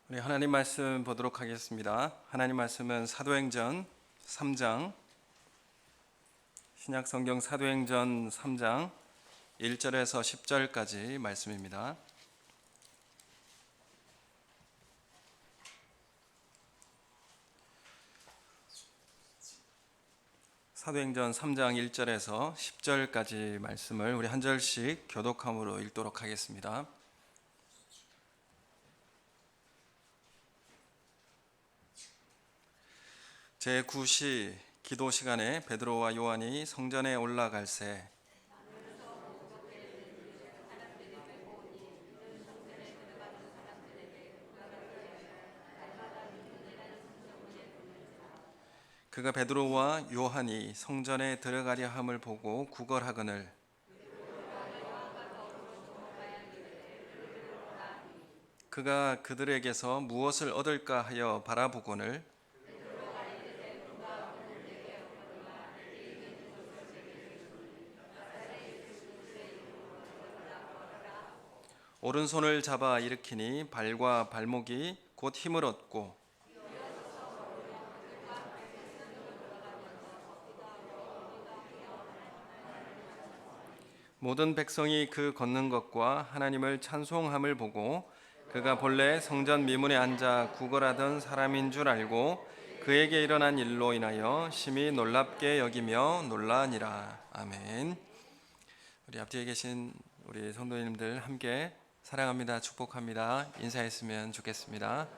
우리 하나님 말씀 보도록 하겠습니다. 하나님 말씀은 사도행전 3장, 신약 성경 사도행전 3장 1절에서 10절까지 말씀입니다. 사도행전 3장 1절에서 10절까지 말씀을 우리 한 절씩 교독함으로 읽도록 하겠습니다. 제9시 기도 시간에 베드로와 요한이 성전에 올라갈새 그가 베드로와 요한이 성전에 들어가려 함을 보고 구걸하거늘 그가 그들에게서 무엇을 얻을까 하여 바라보거늘 오른손을 잡아 일으키니 발과 발목이 곧 힘을 얻고 모든 백성이 그 걷는 것과 하나님을 찬송함을 보고 그가 본래 성전 미문에 앉아 구걸하던 사람인 줄 알고 그에게 일어난 일로 인하여 심히 놀랍게 여기며 놀라니라. 아멘. 우리 앞뒤에 계신 우리 성도님들 함께 사랑합니다, 축복합니다 인사했으면 좋겠습니다.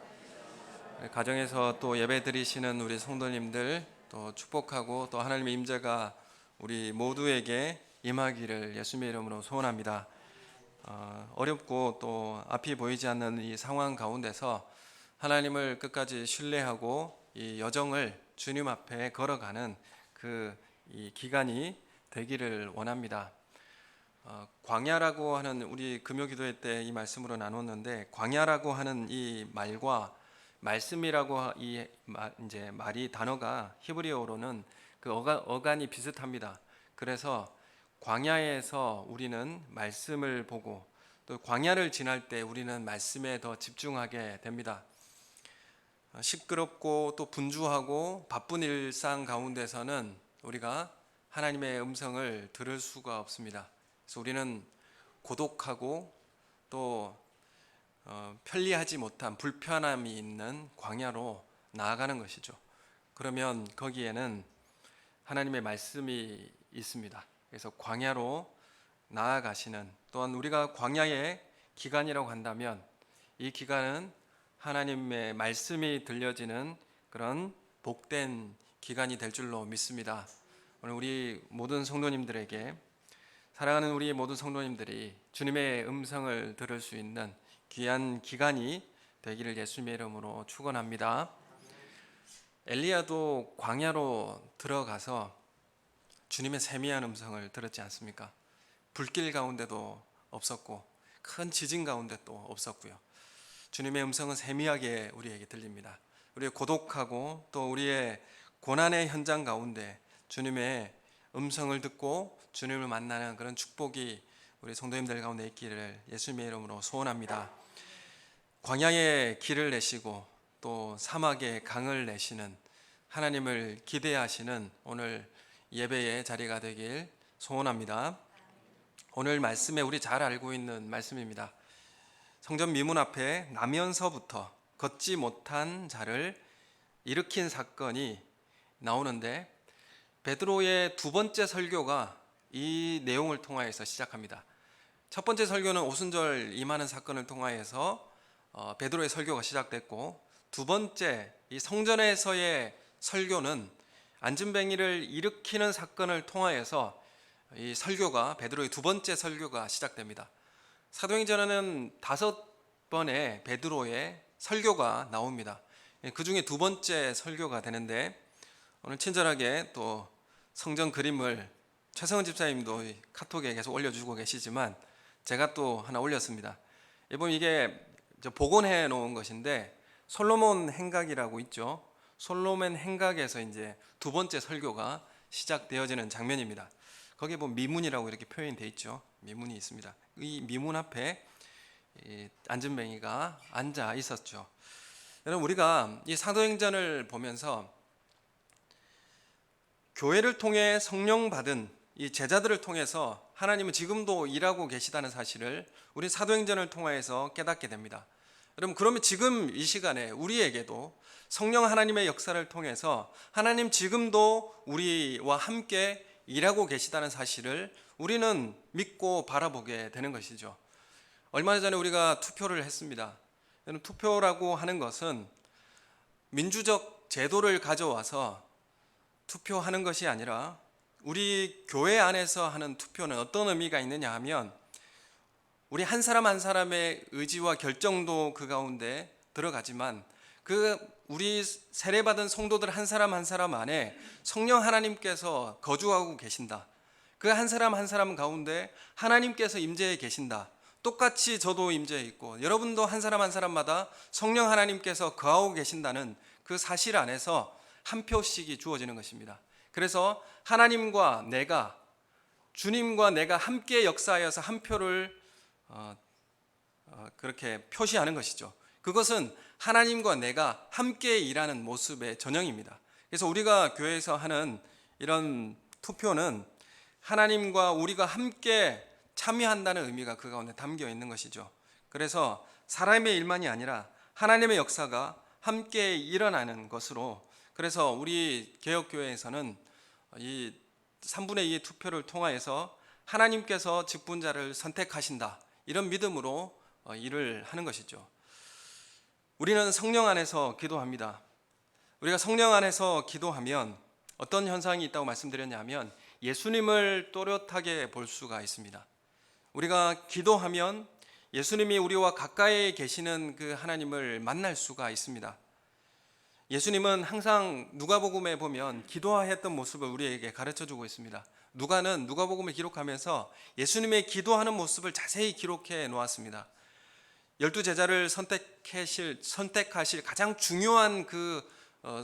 가정에서 또 예배 드리시는 우리 성도님들 또 축복하고 또 하나님의 임재가 우리 모두에게 임하기를 예수님의 이름으로 소원합니다. 어렵고 또 앞이 보이지 않는 이 상황 가운데서 하나님을 끝까지 신뢰하고 이 여정을 주님 앞에 걸어가는 이 기간이 되기를 원합니다. 광야라고 하는 우리 금요기도회 때 이 말씀으로 나눴는데 광야라고 하는 이 말과 말씀이라고 이제 말이 단어가 히브리어로는 그 어간이 비슷합니다. 그래서 광야에서 우리는 말씀을 보고 또 광야를 지날 때 우리는 말씀에 더 집중하게 됩니다. 시끄럽고 또 분주하고 바쁜 일상 가운데서는 우리가 하나님의 음성을 들을 수가 없습니다. 그래서 우리는 고독하고 또 편리하지 못한 불편함이 있는 광야로 나아가는 것이죠. 그러면 거기에는 하나님의 말씀이 있습니다. 그래서 광야로 나아가시는, 또한 우리가 광야의 기간이라고 한다면 이 기간은 하나님의 말씀이 들려지는 그런 복된 기간이 될 줄로 믿습니다. 오늘 우리 모든 성도님들에게, 사랑하는 우리 모든 성도님들이 주님의 음성을 들을 수 있는 귀한 기간이 되기를 예수님의 이름으로 축원합니다. 엘리야도 광야로 들어가서 주님의 세미한 음성을 들었지 않습니까? 불길 가운데도 없었고 큰 지진 가운데도 없었고요. 주님의 음성은 세미하게 우리에게 들립니다. 우리의 고독하고 또 우리의 고난의 현장 가운데 주님의 음성을 듣고 주님을 만나는 그런 축복이 우리 성도님들 가운데 있기를 예수님의 이름으로 소원합니다. 광야에 길을 내시고 또 사막에 강을 내시는 하나님을 기대하시는 오늘 예배의 자리가 되길 소원합니다. 오늘 말씀에 우리 잘 알고 있는 말씀입니다. 성전 미문 앞에 나면서부터 걷지 못한 자를 일으킨 사건이 나오는데 베드로의 두 번째 설교가 이 내용을 통하여서 시작합니다. 첫 번째 설교는 오순절 임하는 사건을 통하여서 베드로의 설교가 시작됐고, 두 번째 이 성전에서의 설교는 안진뱅이를 일으키는 사건을 통하여서 이 설교가, 베드로의 두 번째 설교가 시작됩니다. 사도행전에는 5번의 베드로의 설교가 나옵니다. 그 중에 두 번째 설교가 되는데, 오늘 친절하게 또 성전 그림을 최성은 집사님도 카톡에 계속 올려주고 계시지만 제가 또 하나 올렸습니다. 이번 이게 복원해 놓은 것인데 솔로몬 행각이라고 있죠. 솔로몬 행각에서 이제 두 번째 설교가 시작되어지는 장면입니다. 거기에 보면 미문이라고 이렇게 표현되어 있죠. 미문이 있습니다. 이 미문 앞에 이 안진뱅이가 앉아 있었죠. 여러분, 우리가 이 사도행전을 보면서 교회를 통해 성령 받은 이 제자들을 통해서 하나님은 지금도 일하고 계시다는 사실을 우리 사도행전을 통해서 깨닫게 됩니다. 여러분, 그러면 지금 이 시간에 우리에게도 성령 하나님의 역사를 통해서 하나님 지금도 우리와 함께 일하고 계시다는 사실을 우리는 믿고 바라보게 되는 것이죠. 얼마 전에 우리가 투표를 했습니다. 투표라고 하는 것은 민주적 제도를 가져와서 투표하는 것이 아니라 우리 교회 안에서 하는 투표는 어떤 의미가 있느냐 하면 우리 한 사람 한 사람의 의지와 결정도 그 가운데 들어가지만 우리 세례받은 성도들 한 사람 한 사람 안에 성령 하나님께서 거주하고 계신다. 그 한 사람 한 사람 가운데 하나님께서 임재해 계신다. 똑같이 저도 임재해 있고 여러분도 한 사람 한 사람마다 성령 하나님께서 거하고 계신다는 그 사실 안에서 한 표씩이 주어지는 것입니다. 그래서 하나님과 내가, 주님과 내가 함께 역사하여서 한 표를 그렇게 표시하는 것이죠. 그것은 하나님과 내가 함께 일하는 모습의 전형입니다. 그래서 우리가 교회에서 하는 이런 투표는 하나님과 우리가 함께 참여한다는 의미가 그 가운데 담겨 있는 것이죠. 그래서 사람의 일만이 아니라 하나님의 역사가 함께 일어나는 것으로, 그래서 우리 개혁교회에서는 이 3분의 2의 투표를 통하여서 하나님께서 직분자를 선택하신다, 이런 믿음으로 일을 하는 것이죠. 우리는 성령 안에서 기도합니다. 우리가 성령 안에서 기도하면 어떤 현상이 있다고 말씀드렸냐면 예수님을 또렷하게 볼 수가 있습니다. 우리가 기도하면 예수님이 우리와 가까이 계시는 그 하나님을 만날 수가 있습니다. 예수님은 항상 누가복음에 보면 기도했던 모습을 우리에게 가르쳐주고 있습니다. 누가는 누가복음을 기록하면서 예수님의 기도하는 모습을 자세히 기록해 놓았습니다. 12제자를 선택하실 가장 중요한 그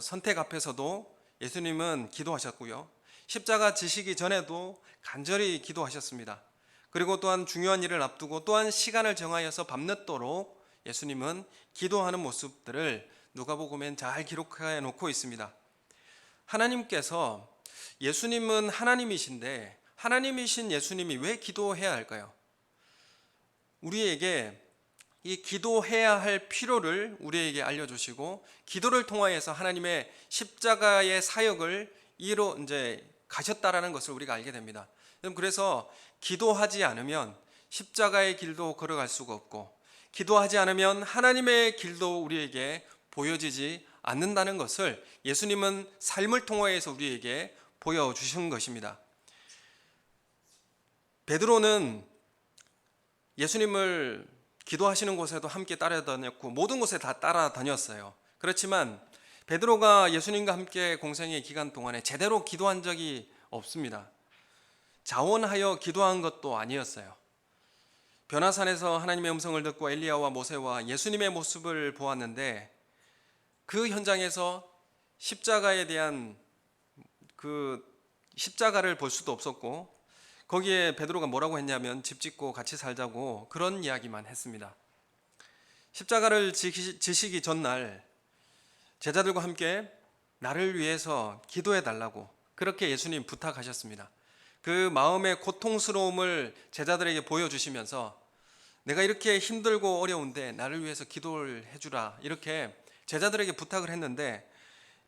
선택 앞에서도 예수님은 기도하셨고요. 십자가 지시기 전에도 간절히 기도하셨습니다. 그리고 또한 중요한 일을 앞두고 또한 시간을 정하여서 밤늦도록 예수님은 기도하는 모습들을 누가복음엔 잘 기록해 놓고 있습니다. 하나님께서, 예수님은 하나님이신데 하나님이신 예수님이 왜 기도해야 할까요? 우리에게 이 기도해야 할 필요를 우리에게 알려주시고 기도를 통하여서 하나님의 십자가의 사역을 이제 가셨다라는 것을 우리가 알게 됩니다. 그래서 기도하지 않으면 십자가의 길도 걸어갈 수가 없고 기도하지 않으면 하나님의 길도 우리에게 보여지지 않는다는 것을 예수님은 삶을 통하여서 우리에게 보여주신 것입니다. 베드로는 예수님을 기도하시는 곳에도 함께 따라다녔고 모든 곳에 다 따라다녔어요. 그렇지만 베드로가 예수님과 함께 공생의 기간 동안에 제대로 기도한 적이 없습니다. 자원하여 기도한 것도 아니었어요. 변화산에서 하나님의 음성을 듣고 엘리야와 모세와 예수님의 모습을 보았는데 그 현장에서 십자가에 대한 그 십자가를 볼 수도 없었고 거기에 베드로가 뭐라고 했냐면 집 짓고 같이 살자고 그런 이야기만 했습니다. 십자가를 지시기 전날 제자들과 함께 나를 위해서 기도해 달라고 그렇게 예수님 부탁하셨습니다. 그 마음의 고통스러움을 제자들에게 보여주시면서 내가 이렇게 힘들고 어려운데 나를 위해서 기도를 해주라, 이렇게 제자들에게 부탁을 했는데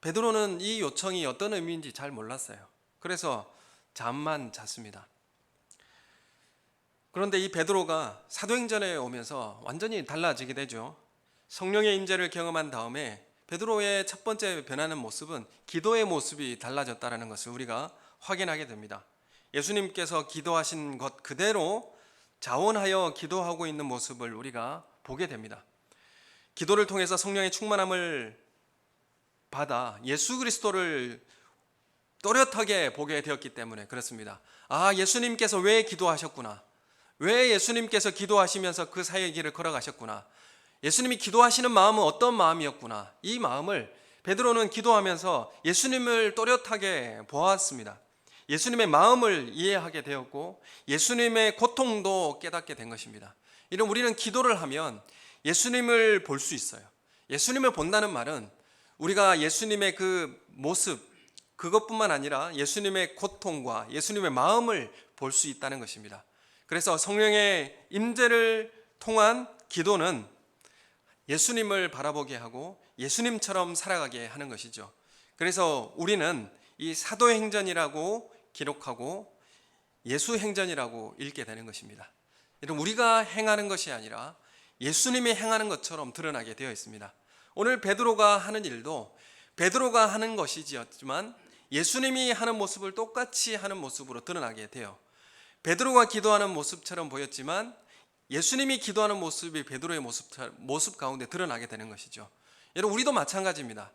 베드로는 이 요청이 어떤 의미인지 잘 몰랐어요. 그래서 잠만 잤습니다. 그런데 이 베드로가 사도행전에 오면서 완전히 달라지게 되죠. 성령의 임재를 경험한 다음에 베드로의 첫 번째 변하는 모습은 기도의 모습이 달라졌다는 것을 우리가 확인하게 됩니다. 예수님께서 기도하신 것 그대로 자원하여 기도하고 있는 모습을 우리가 보게 됩니다. 기도를 통해서 성령의 충만함을 받아 예수 그리스도를 또렷하게 보게 되었기 때문에 그렇습니다. 아, 예수님께서 왜 기도하셨구나, 왜 예수님께서 기도하시면서 그 사이의 길을 걸어가셨구나, 예수님이 기도하시는 마음은 어떤 마음이었구나, 이 마음을 베드로는 기도하면서 예수님을 또렷하게 보았습니다. 예수님의 마음을 이해하게 되었고 예수님의 고통도 깨닫게 된 것입니다. 이런 우리는 기도를 하면 예수님을 볼 수 있어요. 예수님을 본다는 말은 우리가 예수님의 그 모습, 그것뿐만 아니라 예수님의 고통과 예수님의 마음을 볼 수 있다는 것입니다. 그래서 성령의 임재를 통한 기도는 예수님을 바라보게 하고 예수님처럼 살아가게 하는 것이죠. 그래서 우리는 이 사도행전이라고 기록하고 예수행전이라고 읽게 되는 것입니다. 이런 우리가 행하는 것이 아니라 예수님이 행하는 것처럼 드러나게 되어 있습니다. 오늘 베드로가 하는 일도 베드로가 하는 것이지만 예수님이 하는 모습을 똑같이 하는 모습으로 드러나게 돼요. 베드로가 기도하는 모습처럼 보였지만 예수님이 기도하는 모습이 베드로의 모습 가운데 드러나게 되는 것이죠. 여러분, 우리도 마찬가지입니다.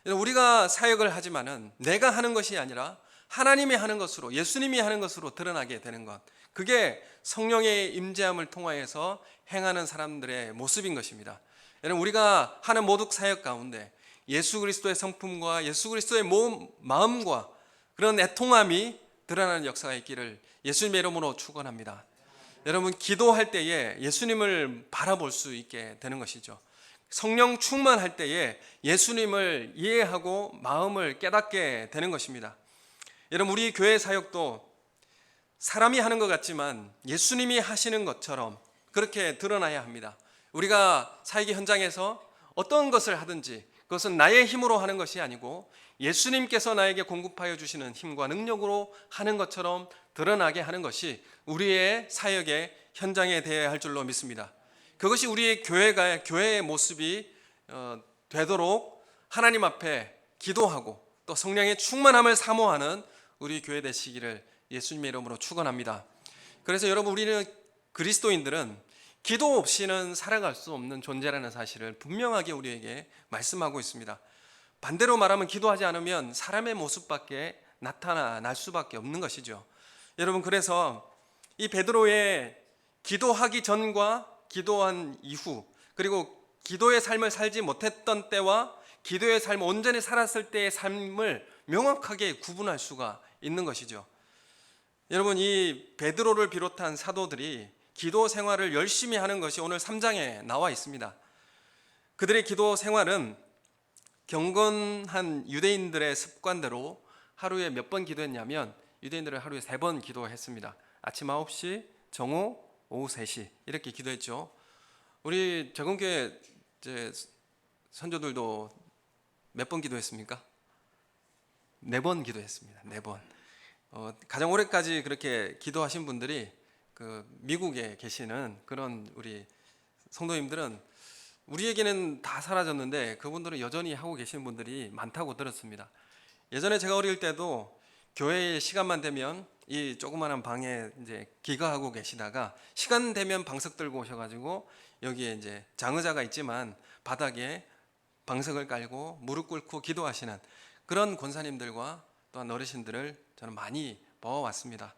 여러분, 우리가 사역을 하지만은 내가 하는 것이 아니라 하나님이 하는 것으로, 예수님이 하는 것으로 드러나게 되는 것, 그게 성령의 임재함을 통하여서 행하는 사람들의 모습인 것입니다. 여러분, 우리가 하는 모든 사역 가운데 예수 그리스도의 성품과 예수 그리스도의 마음과 그런 애통함이 드러나는 역사가 있기를 예수님의 이름으로 축원합니다. 여러분, 기도할 때에 예수님을 바라볼 수 있게 되는 것이죠. 성령 충만할 때에 예수님을 이해하고 마음을 깨닫게 되는 것입니다. 여러분, 우리 교회 사역도 사람이 하는 것 같지만 예수님이 하시는 것처럼 그렇게 드러나야 합니다. 우리가 사역의 현장에서 어떤 것을 하든지 그것은 나의 힘으로 하는 것이 아니고 예수님께서 나에게 공급하여 주시는 힘과 능력으로 하는 것처럼 드러나게 하는 것이 우리의 사역의 현장에 되어야 할 줄로 믿습니다. 그것이 우리의 교회의 모습이 되도록 하나님 앞에 기도하고 또 성령의 충만함을 사모하는 우리 교회 되시기를 예수님의 이름으로 축원합니다. 그래서 여러분, 우리는 그리스도인들은 기도 없이는 살아갈 수 없는 존재라는 사실을 분명하게 우리에게 말씀하고 있습니다. 반대로 말하면 기도하지 않으면 사람의 모습밖에 나타날 수밖에 없는 것이죠. 여러분, 그래서 이 베드로의 기도하기 전과 기도한 이후, 그리고 기도의 삶을 살지 못했던 때와 기도의 삶을 온전히 살았을 때의 삶을 명확하게 구분할 수가 있는 것이죠. 여러분, 이 베드로를 비롯한 사도들이 기도 생활을 열심히 하는 것이 오늘 3장에 나와 있습니다. 그들의 기도 생활은 경건한 유대인들의 습관대로 하루에 몇 번 기도했냐면 유대인들은 하루에 3번 기도했습니다. 아침 9시, 정오, 오후 3시 이렇게 기도했죠. 우리 적은교회 선조들도 몇 번 기도했습니까? 4번 기도했습니다. 4번. 가장 오래까지 그렇게 기도하신 분들이 그 미국에 계시는 그런 우리 성도님들은 우리에게는 다 사라졌는데 그분들은 여전히 하고 계시는 분들이 많다고 들었습니다. 예전에 제가 어릴 때도 교회에 시간만 되면 이 조그마한 방에 이제 기거하고 계시다가 시간 되면 방석 들고 오셔가지고 여기에 이제 장의자가 있지만 바닥에 방석을 깔고 무릎 꿇고 기도하시는 그런 권사님들과 또한 어르신들을 저는 많이 봐왔습니다.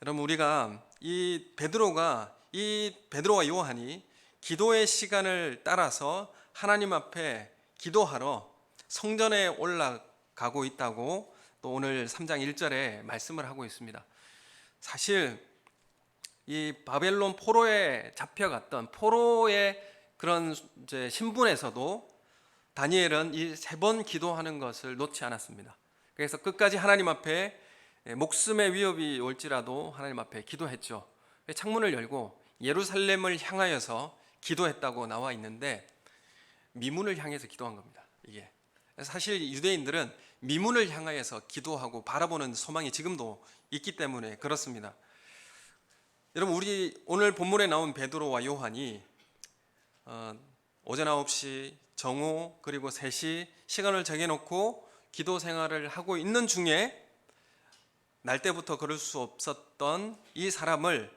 여러분, 우리가 이 베드로와 요한이 기도의 시간을 따라서 하나님 앞에 기도하러 성전에 올라가고 있다고 또 오늘 3장 1절에 말씀을 하고 있습니다. 사실 이 바벨론 포로에 잡혀갔던 포로의 그런 신분에서도 다니엘은 이 3번 기도하는 것을 놓지 않았습니다. 그래서 끝까지 하나님 앞에 목숨의 위협이 올지라도 하나님 앞에 기도했죠. 창문을 열고 예루살렘을 향하여서 기도했다고 나와 있는데 미문을 향해서 기도한 겁니다. 이게 사실 유대인들은 미문을 향하여서 기도하고 바라보는 소망이 지금도 있기 때문에 그렇습니다. 여러분, 우리 오늘 본문에 나온 베드로와 요한이 오전 9시, 정오 그리고 3시 시간을 정해놓고 기도 생활을 하고 있는 중에 날 때부터 그럴 수 없었던 이 사람을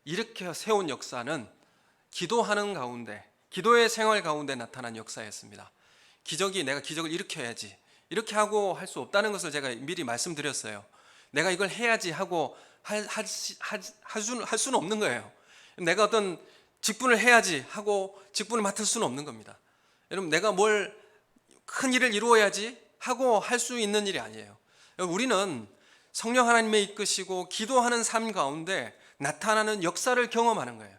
일으켜 세운 역사는 기도하는 가운데, 기도의 생활 가운데 나타난 역사였습니다. 내가 기적을 일으켜야지 이렇게 하고 할 수 없다는 것을 제가 미리 말씀드렸어요. 내가 이걸 해야지 하고 할 수는 없는 거예요. 내가 어떤 직분을 해야지 하고 직분을 맡을 수는 없는 겁니다. 여러분, 내가 뭘 큰 일을 이루어야지 하고 할 수 있는 일이 아니에요. 우리는 성령 하나님의 이끄시고 기도하는 삶 가운데 나타나는 역사를 경험하는 거예요.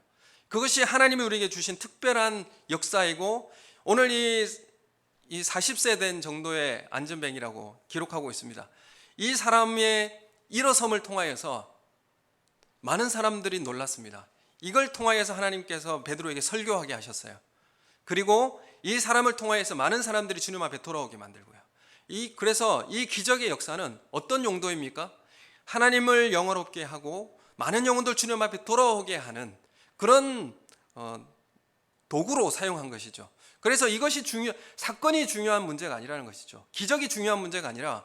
그것이 하나님이 우리에게 주신 특별한 역사이고, 오늘 이 40세 된 정도의 안전뱅이라고 기록하고 있습니다. 이 사람의 일어섬을 통하여서 많은 사람들이 놀랐습니다. 이걸 통하여서 하나님께서 베드로에게 설교하게 하셨어요. 그리고 이 사람을 통하여서 많은 사람들이 주님 앞에 돌아오게 만들고요. 그래서 이 기적의 역사는 어떤 용도입니까? 하나님을 영화롭게 하고 많은 영혼들 주님 앞에 돌아오게 하는 그런 도구로 사용한 것이죠. 그래서 이것이 사건이 중요한 문제가 아니라는 것이죠. 기적이 중요한 문제가 아니라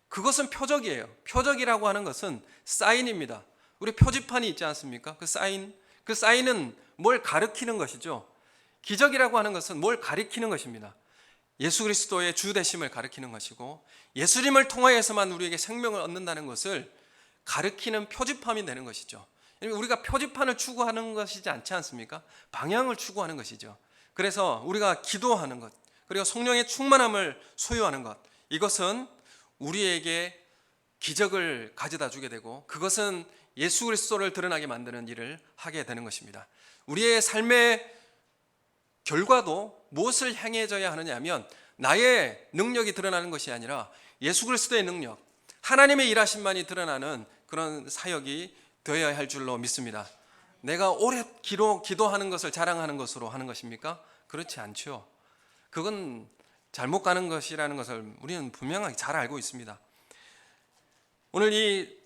그것은 표적이에요. 표적이라고 하는 것은 사인입니다. 우리 표지판이 있지 않습니까? 그 사인은 뭘 가리키는 것이죠. 기적이라고 하는 것은 뭘 가리키는 것입니다. 예수 그리스도의 주 되심을 가리키는 것이고, 예수님을 통하여서만 우리에게 생명을 얻는다는 것을 가리키는 표지판이 되는 것이죠. 우리가 표지판을 추구하는 것이지 않지 않습니까? 방향을 추구하는 것이죠. 그래서 우리가 기도하는 것, 그리고 성령의 충만함을 소유하는 것, 이것은 우리에게 기적을 가져다 주게 되고, 그것은 예수 그리스도를 드러나게 만드는 일을 하게 되는 것입니다. 우리의 삶의 결과도 무엇을 향해져야 하느냐 하면, 나의 능력이 드러나는 것이 아니라 예수 그리스도의 능력, 하나님의 일하심만이 드러나는 그런 사역이 되어야 할 줄로 믿습니다. 내가 오래 기도하는 것을 자랑하는 것으로 하는 것입니까? 그렇지 않죠. 그건 잘못 가는 것이라는 것을 우리는 분명하게 잘 알고 있습니다. 오늘 이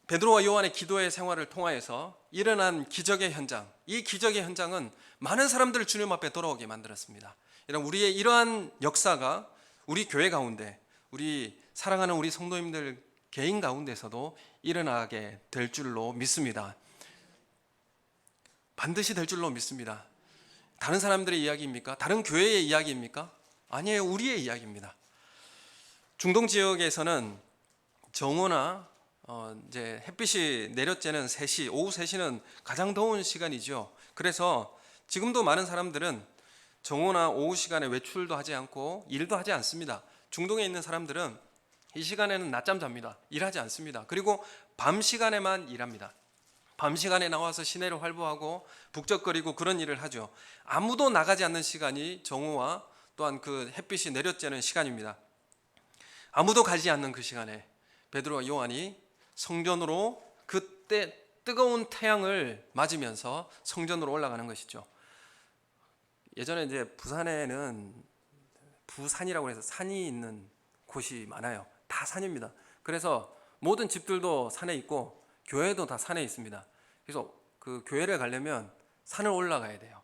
베드로와 요한의 기도의 생활을 통하여서 일어난 기적의 현장, 이 기적의 현장은 많은 사람들을 주님 앞에 돌아오게 만들었습니다. 우리의 이러한 역사가 우리 교회 가운데, 우리 사랑하는 우리 성도님들 개인 가운데서도 일어나게 될 줄로 믿습니다. 반드시 될 줄로 믿습니다. 다른 사람들의 이야기입니까? 다른 교회의 이야기입니까? 아니에요. 우리의 이야기입니다. 중동 지역에서는 정오나 이제 햇빛이 내려쬐는 3시, 오후 3시는 가장 더운 시간이죠. 그래서 지금도 많은 사람들은 정오나 오후 시간에 외출도 하지 않고 일도 하지 않습니다. 중동에 있는 사람들은 이 시간에는 낮잠 잡니다. 일하지 않습니다. 그리고 밤 시간에만 일합니다. 밤 시간에 나와서 시내를 활보하고 북적거리고 그런 일을 하죠. 아무도 나가지 않는 시간이 정오와 또한 그 햇빛이 내려쬐는 시간입니다. 아무도 가지 않는 그 시간에 베드로와 요한이 성전으로, 그때 뜨거운 태양을 맞으면서 성전으로 올라가는 것이죠. 예전에 이제 부산에는 부산이라고 해서 산이 있는 곳이 많아요. 다 산입니다. 그래서 모든 집들도 산에 있고 교회도 다 산에 있습니다. 그래서 그 교회를 가려면 산을 올라가야 돼요.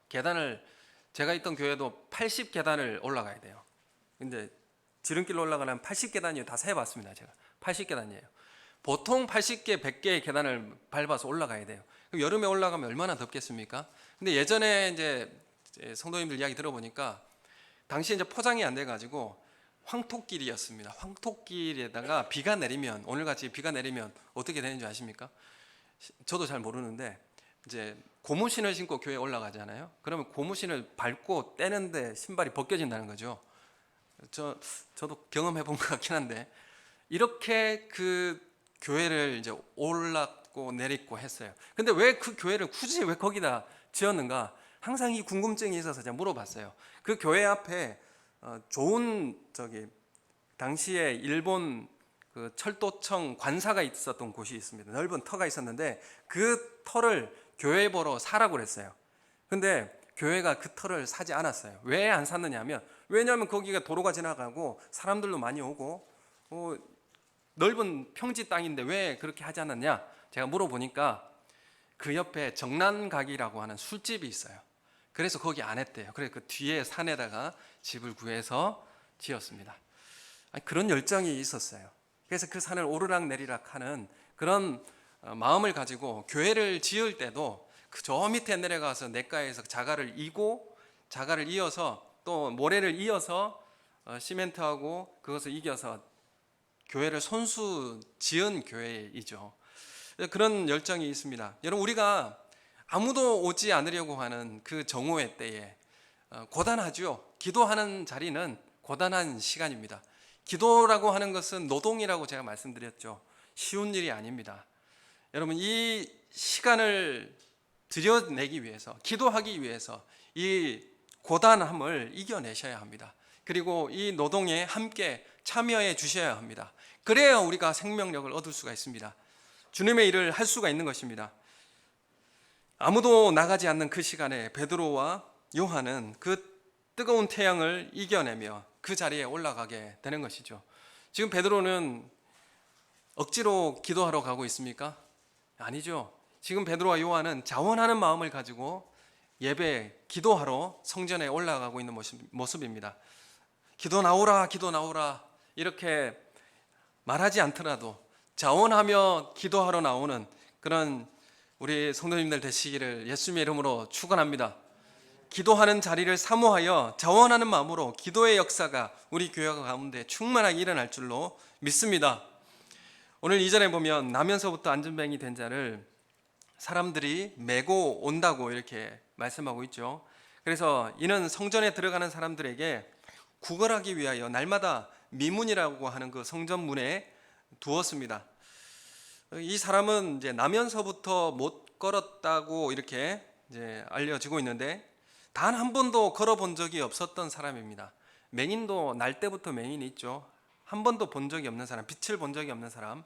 제가 있던 교회도 80계단을 올라가야 돼요. 근데 지름길로 올라가려면 80계단이에요. 다 세봤습니다. 제가 80계단이에요. 보통 80개, 100개의 계단을 밟아서 올라가야 돼요. 그럼 여름에 올라가면 얼마나 덥겠습니까? 근데 예전에 이제 성도님들 이야기 들어보니까 당시에 이제 포장이 안 돼가지고 황토길이었습니다. 황토길에다가 비가 내리면, 오늘같이 비가 내리면 어떻게 되는지 아십니까? 저도 잘 모르는데 이제 고무신을 신고 교회에 올라가잖아요. 그러면 고무신을 밟고 떼는데 신발이 벗겨진다는 거죠. 저도 경험해 본 것 같긴 한데, 이렇게 그 교회를 이제 올랐고 내리고 했어요. 근데 왜 그 교회를 굳이 왜 거기다 지었는가? 항상 이 궁금증이 있어서 제가 물어봤어요. 그 교회 앞에 좋은 당시에 일본 그 철도청 관사가 있었던 곳이 있습니다. 넓은 터가 있었는데 그 터를 교회 보러 사라고 그랬어요. 근데 교회가 그 터를 사지 않았어요. 왜 안 샀느냐 하면, 왜냐하면 거기가 도로가 지나가고 사람들도 많이 오고 넓은 평지 땅인데 왜 그렇게 하지 않았냐? 제가 물어보니까 그 옆에 정난각이라고 하는 술집이 있어요. 그래서 거기 안 했대요. 그래서 그 뒤에 산에다가 집을 구해서 지었습니다. 그런 열정이 있었어요. 그래서 그 산을 오르락 내리락 하는 그런 마음을 가지고 교회를 지을 때도 그 저 밑에 내려가서 냇가에서 자갈을 이어서 또 모래를 이어서 시멘트하고 그것을 이겨서 교회를 손수 지은 교회이죠. 그런 열정이 있습니다. 여러분, 우리가 아무도 오지 않으려고 하는 그 정오의 때에 고단하죠. 기도하는 자리는 고단한 시간입니다. 기도라고 하는 것은 노동이라고 제가 말씀드렸죠. 쉬운 일이 아닙니다. 여러분, 이 시간을 드려내기 위해서, 기도하기 위해서 이 고단함을 이겨내셔야 합니다. 그리고 이 노동에 함께 참여해 주셔야 합니다. 그래야 우리가 생명력을 얻을 수가 있습니다. 주님의 일을 할 수가 있는 것입니다. 아무도 나가지 않는 그 시간에 베드로와 요한은 그 뜨거운 태양을 이겨내며 그 자리에 올라가게 되는 것이죠. 지금 베드로는 억지로 기도하러 가고 있습니까? 아니죠. 지금 베드로와 요한은 자원하는 마음을 가지고 예배, 기도하러 성전에 올라가고 있는 모습입니다. 기도 나오라, 기도 나오라 이렇게 말하지 않더라도 자원하며 기도하러 나오는 그런 우리 성도님들 되시기를 예수님의 이름으로 축원합니다. 기도하는 자리를 사모하여 자원하는 마음으로 기도의 역사가 우리 교회 가운데 충만하게 일어날 줄로 믿습니다. 오늘 2절에 보면 나면서부터 안전뱅이 된 자를 사람들이 메고 온다고 이렇게 말씀하고 있죠. 그래서 이는 성전에 들어가는 사람들에게 구걸하기 위하여 날마다 미문이라고 하는 그 성전문에 두었습니다. 이 사람은 이제 나면서부터 못 걸었다고 이렇게 이제 알려지고 있는데 단 한 번도 걸어본 적이 없었던 사람입니다. 맹인도 날 때부터 맹인이 있죠. 한 번도 본 적이 없는 사람, 빛을 본 적이 없는 사람.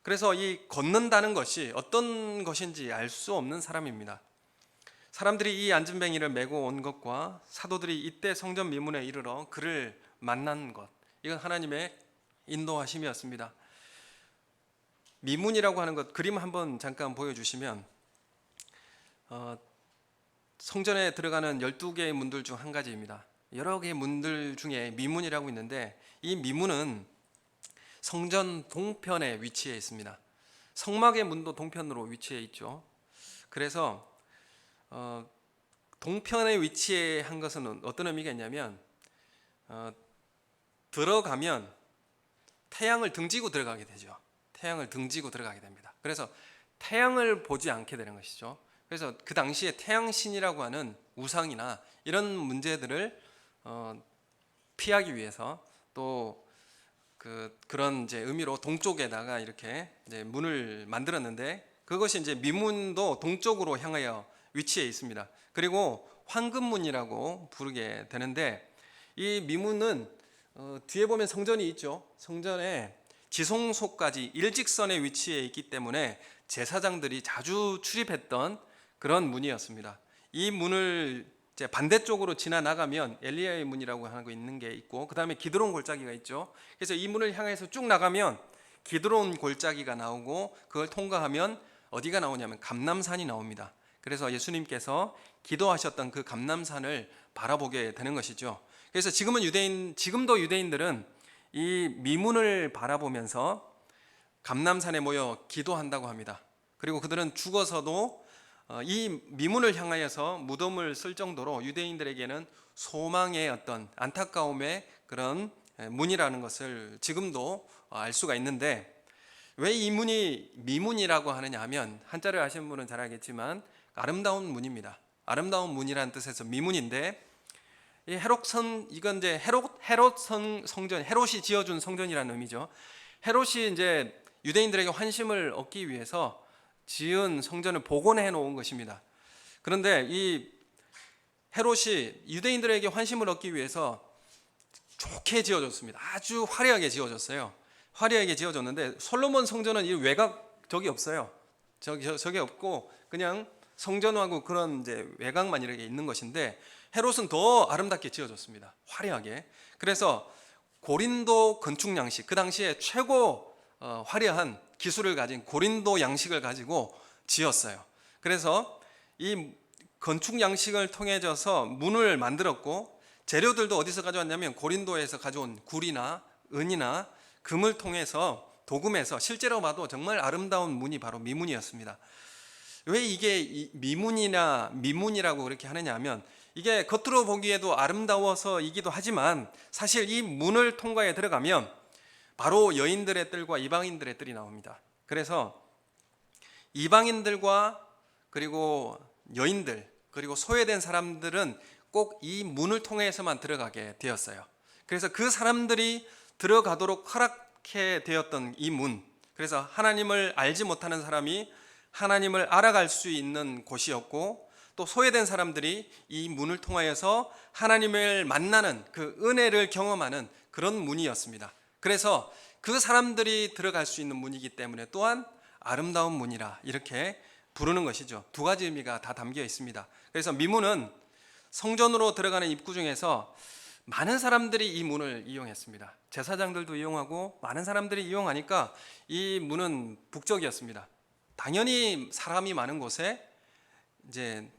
그래서 이 걷는다는 것이 어떤 것인지 알 수 없는 사람입니다. 사람들이 이 안전뱅이를 메고 온 것과 사도들이 이때 성전 미문에 이르러 그를 만난 것, 이건 하나님의 인도하심이었습니다. 미문이라고 하는 것, 그림 한번 잠깐 보여주시면 성전에 들어가는 12개의 문들 중 한 가지입니다. 여러 개의 문들 중에 미문이라고 있는데 이 미문은 성전 동편에 위치해 있습니다. 성막의 문도 동편으로 위치해 있죠. 그래서 동편에 위치한 것은 어떤 의미가 있냐면 들어가면 태양을 등지고 들어가게 되죠. 태양을 등지고 들어가게 됩니다. 그래서 태양을 보지 않게 되는 것이죠. 그래서 그 당시에 태양신이라고 하는 우상이나 이런 문제들을 피하기 위해서 또 그런 이제 의미로 동쪽에다가 이렇게 이제 문을 만들었는데 그것이 이제 미문도 동쪽으로 향하여 위치해 있습니다. 그리고 황금문이라고 부르게 되는데 이 미문은 뒤에 보면 성전이 있죠. 성전에 지성소까지 일직선에 위치해 있기 때문에 제사장들이 자주 출입했던 그런 문이었습니다. 이 문을 이제 반대쪽으로 지나 나가면 엘리야의 문이라고 하는 거 있는 게 있고 그 다음에 기드론 골짜기가 있죠. 그래서 이 문을 향해서 쭉 나가면 기드론 골짜기가 나오고 그걸 통과하면 어디가 나오냐면 감람산이 나옵니다. 그래서 예수님께서 기도하셨던 그 감람산을 바라보게 되는 것이죠. 그래서 지금도 유대인들은 이 미문을 바라보면서 감람산에 모여 기도한다고 합니다. 그리고 그들은 죽어서도 이 미문을 향하여서 무덤을 쓸 정도로 유대인들에게는 소망의 어떤 안타까움의 그런 문이라는 것을 지금도 알 수가 있는데 왜 이 문이 미문이라고 하느냐 하면 한자를 아시는 분은 잘 알겠지만 아름다운 문입니다. 아름다운 문이라는 뜻에서 미문인데 이 헤롯성 이건 이제 헤롯 성전 헤롯이 지어준 성전이라는 의미죠. 헤롯이 이제 유대인들에게 환심을 얻기 위해서 지은 성전을 복원해 놓은 것입니다. 그런데 이 헤롯이 유대인들에게 환심을 얻기 위해서 좋게 지어졌습니다. 아주 화려하게 지어졌어요. 화려하게 지어졌는데 솔로몬 성전은 이 외곽 저기 없어요. 저기 없고 그냥 성전하고 그런 이제 외곽만 이렇게 있는 것인데 헤롯은 더 아름답게 지어졌습니다. 화려하게. 그래서 고린도 건축 양식, 그 당시에 최고 화려한 기술을 가진 고린도 양식을 가지고 지었어요. 그래서 이 건축 양식을 통해져서 문을 만들었고 재료들도 어디서 가져왔냐면 고린도에서 가져온 굴이나 은이나 금을 통해서 도금해서 실제로 봐도 정말 아름다운 문이 바로 미문이었습니다. 왜 이게 미문이라고 그렇게 하느냐 하면 이게 겉으로 보기에도 아름다워서이기도 하지만 사실 이 문을 통과해 들어가면 바로 여인들의 뜰과 이방인들의 뜰이 나옵니다. 그래서 이방인들과 그리고 여인들 그리고 소외된 사람들은 꼭 이 문을 통해서만 들어가게 되었어요. 그래서 그 사람들이 들어가도록 허락해 되었던 이 문, 그래서 하나님을 알지 못하는 사람이 하나님을 알아갈 수 있는 곳이었고, 또 소외된 사람들이 이 문을 통하여서 하나님을 만나는 그 은혜를 경험하는 그런 문이었습니다. 그래서 그 사람들이 들어갈 수 있는 문이기 때문에 또한 아름다운 문이라 이렇게 부르는 것이죠. 두 가지 의미가 다 담겨 있습니다. 그래서 미문은 성전으로 들어가는 입구 중에서 많은 사람들이 이 문을 이용했습니다. 제사장들도 이용하고 많은 사람들이 이용하니까 이 문은 북쪽이었습니다. 당연히 사람이 많은 곳에 이제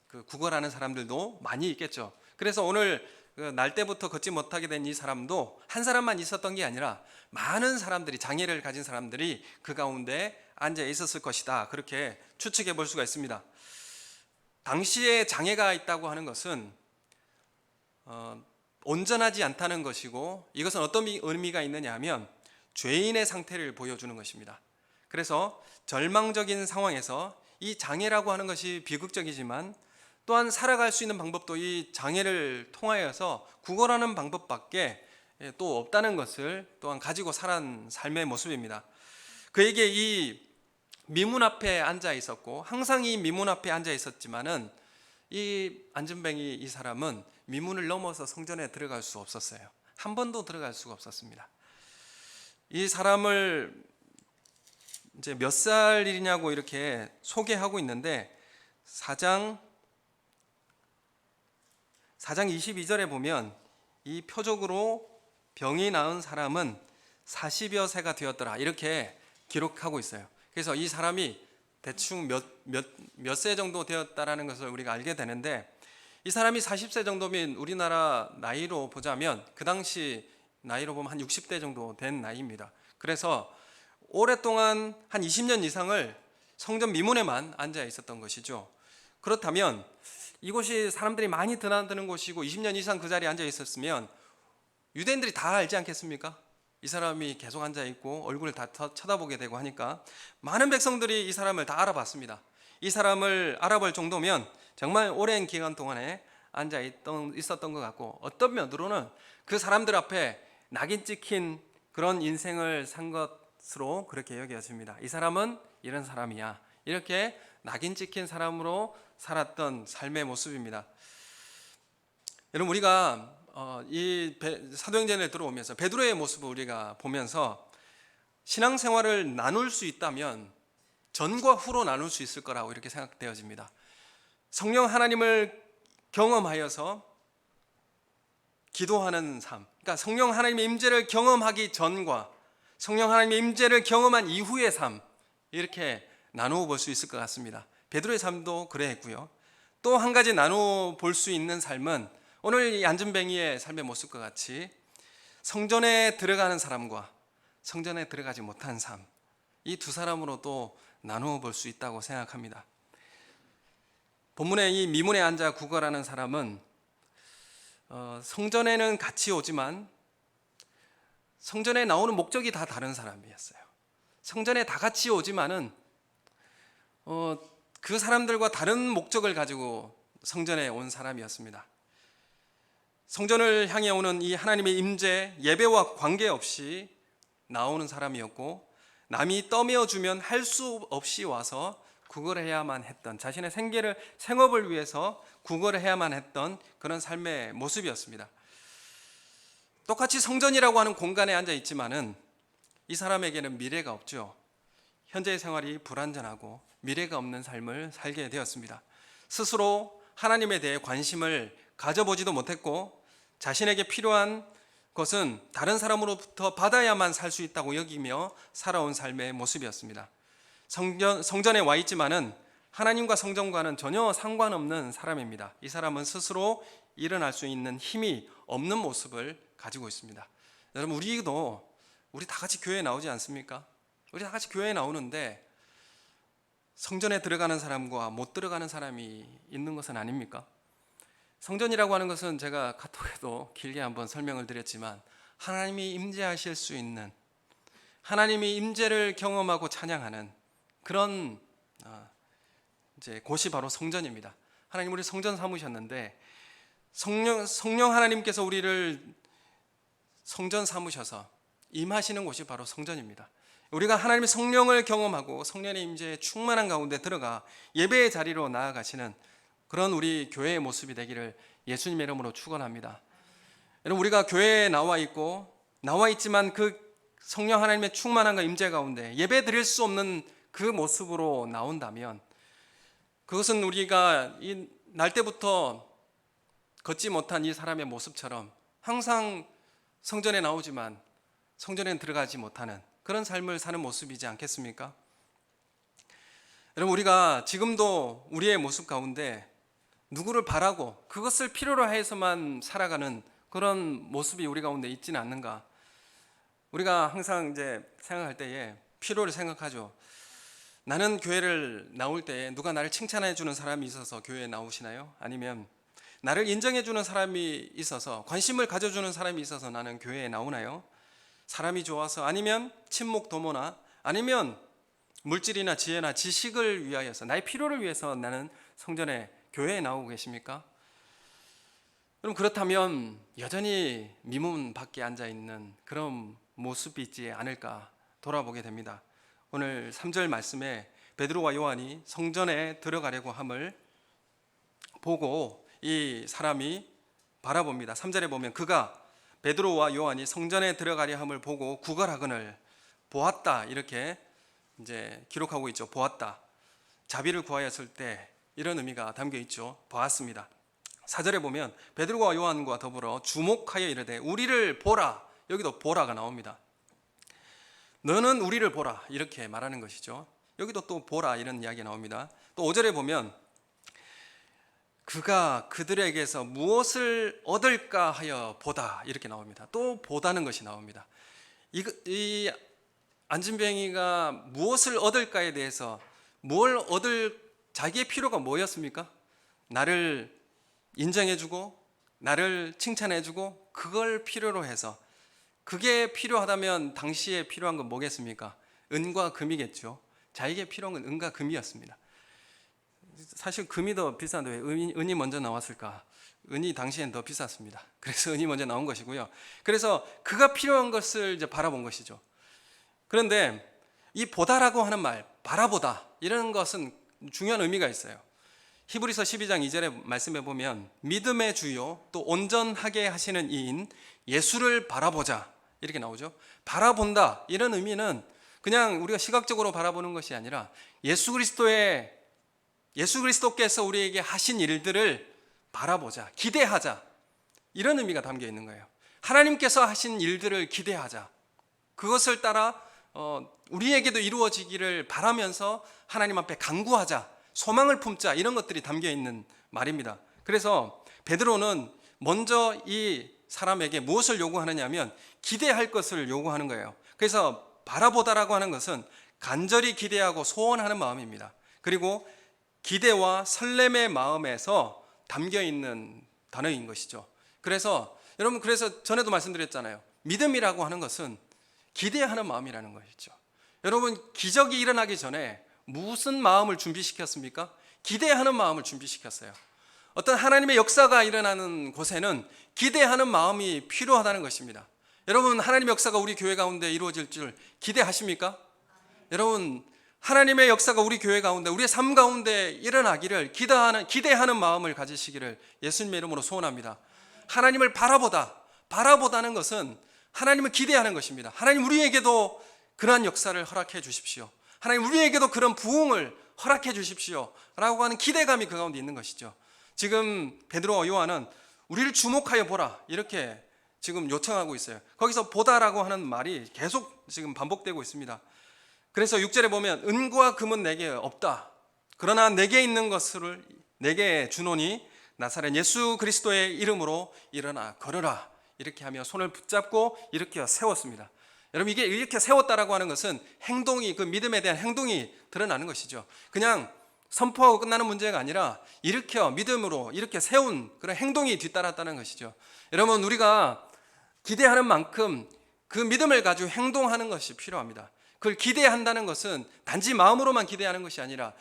그 구걸하는 사람들도 많이 있겠죠. 그래서 오늘 날 때부터 걷지 못하게 된 이 사람도 한 사람만 있었던 게 아니라 많은 사람들이, 장애를 가진 사람들이 그 가운데 앉아 있었을 것이다, 그렇게 추측해 볼 수가 있습니다. 당시에 장애가 있다고 하는 것은 온전하지 않다는 것이고, 이것은 어떤 의미가 있느냐 하면 죄인의 상태를 보여주는 것입니다. 그래서 절망적인 상황에서 이 장애라고 하는 것이 비극적이지만 또한 살아갈 수 있는 방법도 이 장애를 통하여서 구걸하는 방법밖에 또 없다는 것을 또한 가지고 살아온 삶의 모습입니다. 그에게 이 미문 앞에 앉아 있었고, 항상 이 미문 앞에 앉아 있었지만은 이 안전뱅이 이 사람은 미문을 넘어서 성전에 들어갈 수 없었어요. 한 번도 들어갈 수가 없었습니다. 이 사람을 이제 몇 살이냐고 이렇게 소개하고 있는데, 4장 22절에 보면 이 표적으로 병이 나은 사람은 40여 세가 되었더라, 이렇게 기록하고 있어요. 그래서 이 사람이 대충 몇 세 정도 되었다라는 것을 우리가 알게 되는데, 이 사람이 40세 정도면 우리나라 나이로 보자면 그 당시 나이로 보면 한 60대 정도 된 나이입니다. 그래서 오랫동안 한 20년 이상을 성전 미문에만 앉아 있었던 것이죠. 그렇다면 이곳이 사람들이 많이 드나드는 곳이고 20년 이상 그 자리에 앉아 있었으면 유대인들이 다 알지 않겠습니까? 이 사람이 계속 앉아 있고 얼굴을 다 쳐다보게 되고 하니까 많은 백성들이 이 사람을 다 알아봤습니다. 이 사람을 알아볼 정도면 정말 오랜 기간 동안에 앉아 있었던 것 같고, 어떤 면으로는 그 사람들 앞에 낙인 찍힌 그런 인생을 산 것으로 그렇게 여겨집니다. 이 사람은 이런 사람이야, 이렇게 낙인 찍힌 사람으로 살았던 삶의 모습입니다. 여러분, 우리가 이 사도행전에 들어오면서 베드로의 모습을 우리가 보면서 신앙생활을 나눌 수 있다면 전과 후로 나눌 수 있을 거라고 이렇게 생각되어집니다. 성령 하나님을 경험하여서 기도하는 삶, 그러니까 성령 하나님의 임재를 경험하기 전과 성령 하나님의 임재를 경험한 이후의 삶, 이렇게 나누어 볼 수 있을 것 같습니다. 베드로의 삶도 그래했고요. 또 한 가지 나누어 볼 수 있는 삶은 오늘 이 안전뱅이의 삶의 모습과 같이 성전에 들어가는 사람과 성전에 들어가지 못한 삶, 이 두 사람으로도 나누어 볼 수 있다고 생각합니다. 본문에 이 미문에 앉아 구걸하는 사람은 성전에는 같이 오지만 성전에 나오는 목적이 다 다른 사람이었어요. 성전에 다 같이 오지만은 그 사람들과 다른 목적을 가지고 성전에 온 사람이었습니다. 성전을 향해 오는 이 하나님의 임재, 예배와 관계없이 나오는 사람이었고, 남이 떠메어주면 할 수 없이 와서 구걸해야만 했던, 자신의 생업을 위해서 구걸해야만 했던 그런 삶의 모습이었습니다. 똑같이 성전이라고 하는 공간에 앉아 있지만은 이 사람에게는 미래가 없죠. 현재의 생활이 불완전하고 미래가 없는 삶을 살게 되었습니다. 스스로 하나님에 대해 관심을 가져보지도 못했고, 자신에게 필요한 것은 다른 사람으로부터 받아야만 살 수 있다고 여기며 살아온 삶의 모습이었습니다. 성전에 와 있지만은 하나님과 성전과는 전혀 상관없는 사람입니다. 이 사람은 스스로 일어날 수 있는 힘이 없는 모습을 가지고 있습니다. 여러분, 우리 다 같이 교회에 나오지 않습니까? 우리 다 같이 교회에 나오는데 성전에 들어가는 사람과 못 들어가는 사람이 있는 것은 아닙니까? 성전이라고 하는 것은 제가 카톡에도 길게 한번 설명을 드렸지만, 하나님이 임재하실 수 있는, 하나님이 임재를 경험하고 찬양하는 그런 이제 곳이 바로 성전입니다. 하나님 우리 성전 삼으셨는데, 성령 하나님께서 우리를 성전 삼으셔서 임하시는 곳이 바로 성전입니다. 우리가 하나님의 성령을 경험하고 성령의 임재에 충만한 가운데 들어가 예배의 자리로 나아가시는 그런 우리 교회의 모습이 되기를 예수님의 이름으로 축원합니다. 여러분, 우리가 교회에 나와 있지만 그 성령 하나님의 충만함과 임재 가운데 예배 드릴 수 없는 그 모습으로 나온다면, 그것은 우리가 이 날 때부터 걷지 못한 이 사람의 모습처럼 항상 성전에 나오지만 성전에 들어가지 못하는 그런 삶을 사는 모습이지 않겠습니까? 여러분, 우리가 지금도 우리의 모습 가운데 누구를 바라고 그것을 필요로 해서만 살아가는 그런 모습이 우리 가운데 있지는 않는가? 우리가 항상 이제 생각할 때에 필요를 생각하죠. 나는 교회를 나올 때 누가 나를 칭찬해 주는 사람이 있어서 교회에 나오시나요? 아니면 나를 인정해 주는 사람이 있어서, 관심을 가져주는 사람이 있어서 나는 교회에 나오나요? 사람이 좋아서, 아니면 친목 도모나, 아니면 물질이나 지혜나 지식을 위하여서, 나의 필요를 위해서 나는 성전에, 교회에 나오고 계십니까? 그럼 그렇다면 여전히 미문 밖에 앉아 있는 그런 모습이 있지 않을까 돌아보게 됩니다. 오늘 3절 말씀에 베드로와 요한이 성전에 들어가려고 함을 보고 이 사람이 바라봅니다. 3절에 보면 그가, 베드로와 요한이 성전에 들어가려 함을 보고 구걸하거늘 보았다, 이렇게 이제 기록하고 있죠. 보았다, 자비를 구하였을 때, 이런 의미가 담겨 있죠. 보았습니다. 4절에 보면 베드로와 요한과 더불어 주목하여 이르되 우리를 보라, 여기도 보라가 나옵니다. 너는 우리를 보라, 이렇게 말하는 것이죠. 여기도 또 보라, 이런 이야기가 나옵니다. 또 5절에 보면 그가 그들에게서 무엇을 얻을까 하여 보다, 이렇게 나옵니다. 또 보다는 것이 나옵니다. 이 안진뱅이가 무엇을 얻을까에 대해서, 뭘 얻을, 자기의 필요가 뭐였습니까? 나를 인정해주고 나를 칭찬해주고 그걸 필요로 해서, 그게 필요하다면 당시에 필요한 건 뭐겠습니까? 은과 금이겠죠. 자기에게 필요한 건 은과 금이었습니다. 사실 금이 더 비싼데 왜 은이 먼저 나왔을까? 은이 당시엔 더 비쌌습니다. 그래서 은이 먼저 나온 것이고요. 그래서 그가 필요한 것을 이제 바라본 것이죠. 그런데 이 보다라고 하는 말, 바라보다, 이런 것은 중요한 의미가 있어요. 히브리서 12장 2절의 말씀에 보면 믿음의 주요 또 온전하게 하시는 이인 예수를 바라보자, 이렇게 나오죠. 바라본다, 이런 의미는 그냥 우리가 시각적으로 바라보는 것이 아니라 예수 그리스도께서 우리에게 하신 일들을 바라보자, 기대하자, 이런 의미가 담겨 있는 거예요. 하나님께서 하신 일들을 기대하자, 그것을 따라 우리에게도 이루어지기를 바라면서 하나님 앞에 간구하자, 소망을 품자, 이런 것들이 담겨 있는 말입니다. 그래서 베드로는 먼저 이 사람에게 무엇을 요구하느냐 하면 기대할 것을 요구하는 거예요. 그래서 바라보다라고 하는 것은 간절히 기대하고 소원하는 마음입니다. 그리고 기대와 설렘의 마음에서 담겨 있는 단어인 것이죠. 그래서 여러분, 그래서 전에도 말씀드렸잖아요. 믿음이라고 하는 것은 기대하는 마음이라는 것이죠. 여러분, 기적이 일어나기 전에 무슨 마음을 준비시켰습니까? 기대하는 마음을 준비시켰어요. 어떤 하나님의 역사가 일어나는 곳에는 기대하는 마음이 필요하다는 것입니다. 여러분, 하나님의 역사가 우리 교회 가운데 이루어질 줄 기대하십니까? 여러분, 하나님의 역사가 우리 교회 가운데, 우리의 삶 가운데 일어나기를 기대하는 마음을 가지시기를 예수님의 이름으로 소원합니다. 하나님을 바라보다는 것은 하나님을 기대하는 것입니다. 하나님, 우리에게도 그러한 역사를 허락해 주십시오. 하나님, 우리에게도 그런 부흥을 허락해 주십시오 라고 하는 기대감이 그 가운데 있는 것이죠. 지금 베드로와 요한은 우리를 주목하여 보라, 이렇게 지금 요청하고 있어요. 거기서 보다라고 하는 말이 계속 지금 반복되고 있습니다. 그래서 6절에 보면 은과 금은 내게 없다, 그러나 내게 있는 것을 내게 주노니 나사렛 예수 그리스도의 이름으로 일어나 걸으라, 이렇게 하며 손을 붙잡고 일으켜 세웠습니다. 여러분, 이게 이렇게 세웠다라고 하는 것은 행동이, 그 믿음에 대한 행동이 드러나는 것이죠. 그냥 선포하고 끝나는 문제가 아니라 일으켜 믿음으로 이렇게 세운 그런 행동이 뒤따랐다는 것이죠. 여러분, 우리가 기대하는 만큼 그 믿음을 가지고 행동하는 것이 필요합니다. 그걸 기대한다는 것은 단지 마음으로만 기대하는 것이 아니라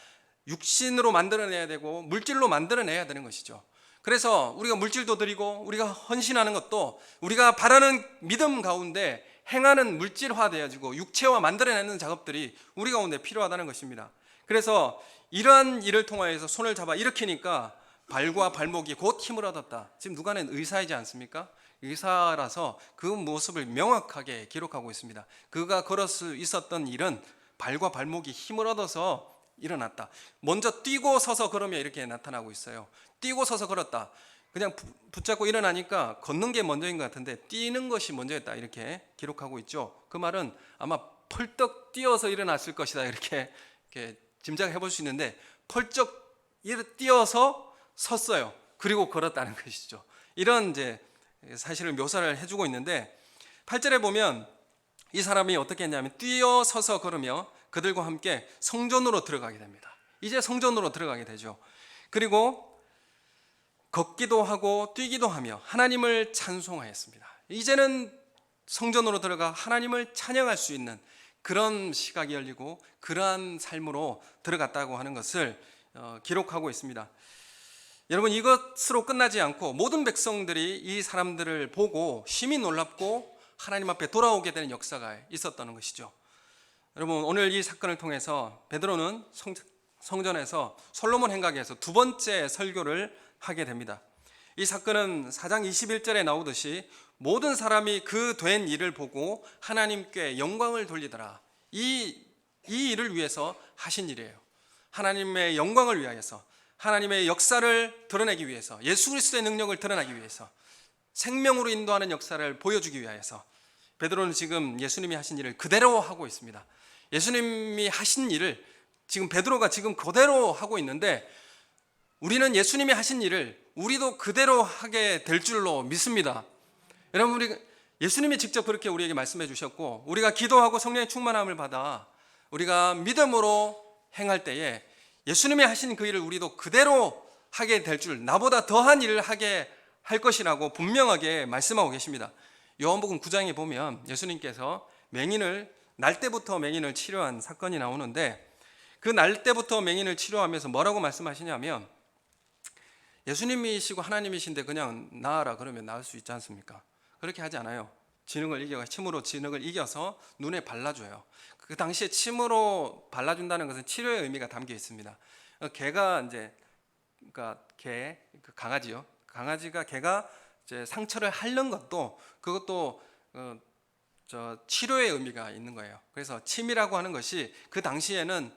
육신으로 만들어내야 되고 물질로 만들어내야 되는 것이죠. 그래서 우리가 물질도 드리고 우리가 헌신하는 것도 우리가 바라는 믿음 가운데 행하는 물질화되어지고 육체화 만들어내는 작업들이 우리 가운데 필요하다는 것입니다. 그래서 이러한 일을 통하여서 손을 잡아 일으키니까 발과 발목이 곧 힘을 얻었다. 지금 누가는 의사이지 않습니까? 의사라서 그 모습을 명확하게 기록하고 있습니다. 그가 걸을 수 있었던 일은 발과 발목이 힘을 얻어서 일어났다. 먼저 뛰고 서서 걸으면 이렇게 나타나고 있어요. 뛰고 서서 걸었다. 그냥 붙잡고 일어나니까 걷는 게 먼저인 것 같은데 뛰는 것이 먼저였다, 이렇게 기록하고 있죠. 그 말은 아마 펄떡 뛰어서 일어났을 것이다, 이렇게 짐작해 볼 수 있는데 펄쩍 뛰어서 섰어요. 그리고 걸었다는 것이죠. 이런 이제 사실을 묘사를 해주고 있는데 8절에 보면 이 사람이 어떻게 했냐면 뛰어서서 걸으며 그들과 함께 성전으로 들어가게 됩니다. 이제 성전으로 들어가게 되죠. 그리고 걷기도 하고 뛰기도 하며 하나님을 찬송하였습니다. 이제는 성전으로 들어가 하나님을 찬양할 수 있는 그런 시각이 열리고 그러한 삶으로 들어갔다고 하는 것을 기록하고 있습니다. 여러분, 이것으로 끝나지 않고 모든 백성들이 이 사람들을 보고 심히 놀랍고 하나님 앞에 돌아오게 되는 역사가 있었다는 것이죠. 여러분, 오늘 이 사건을 통해서 베드로는 성전에서 솔로몬 행각에서 두 번째 설교를 하게 됩니다. 이 사건은 4장 21절에 나오듯이 모든 사람이 그 된 일을 보고 하나님께 영광을 돌리더라. 이 일을 위해서 하신 일이에요. 하나님의 영광을 위하여서, 하나님의 역사를 드러내기 위해서, 예수 그리스도의 능력을 드러내기 위해서, 생명으로 인도하는 역사를 보여주기 위하여서 베드로는 지금 예수님이 하신 일을 그대로 하고 있습니다. 예수님이 하신 일을 지금 베드로가 지금 그대로 하고 있는데 우리는 예수님이 하신 일을 우리도 그대로 하게 될 줄로 믿습니다. 여러분, 우리 예수님이 직접 그렇게 우리에게 말씀해 주셨고 우리가 기도하고 성령의 충만함을 받아 우리가 믿음으로 행할 때에 예수님이 하신 그 일을 우리도 그대로 하게 될 줄, 나보다 더한 일을 하게 할 것이라고 분명하게 말씀하고 계십니다. 요한복음 9장에 보면 예수님께서 날 때부터 맹인을 치료한 사건이 나오는데 그 날 때부터 맹인을 치료하면서 뭐라고 말씀하시냐면 예수님이시고 하나님이신데 그냥 나아라 그러면 나을 수 있지 않습니까? 그렇게 하지 않아요. 침으로 진흙을 이겨서 눈에 발라줘요. 그 당시에 침으로 발라준다는 것은 치료의 의미가 담겨 있습니다. 개가 이제 강아지요. 개가 이제 상처를 핥는 것도 그것도 치료의 의미가 있는 거예요. 그래서 침이라고 하는 것이 그 당시에는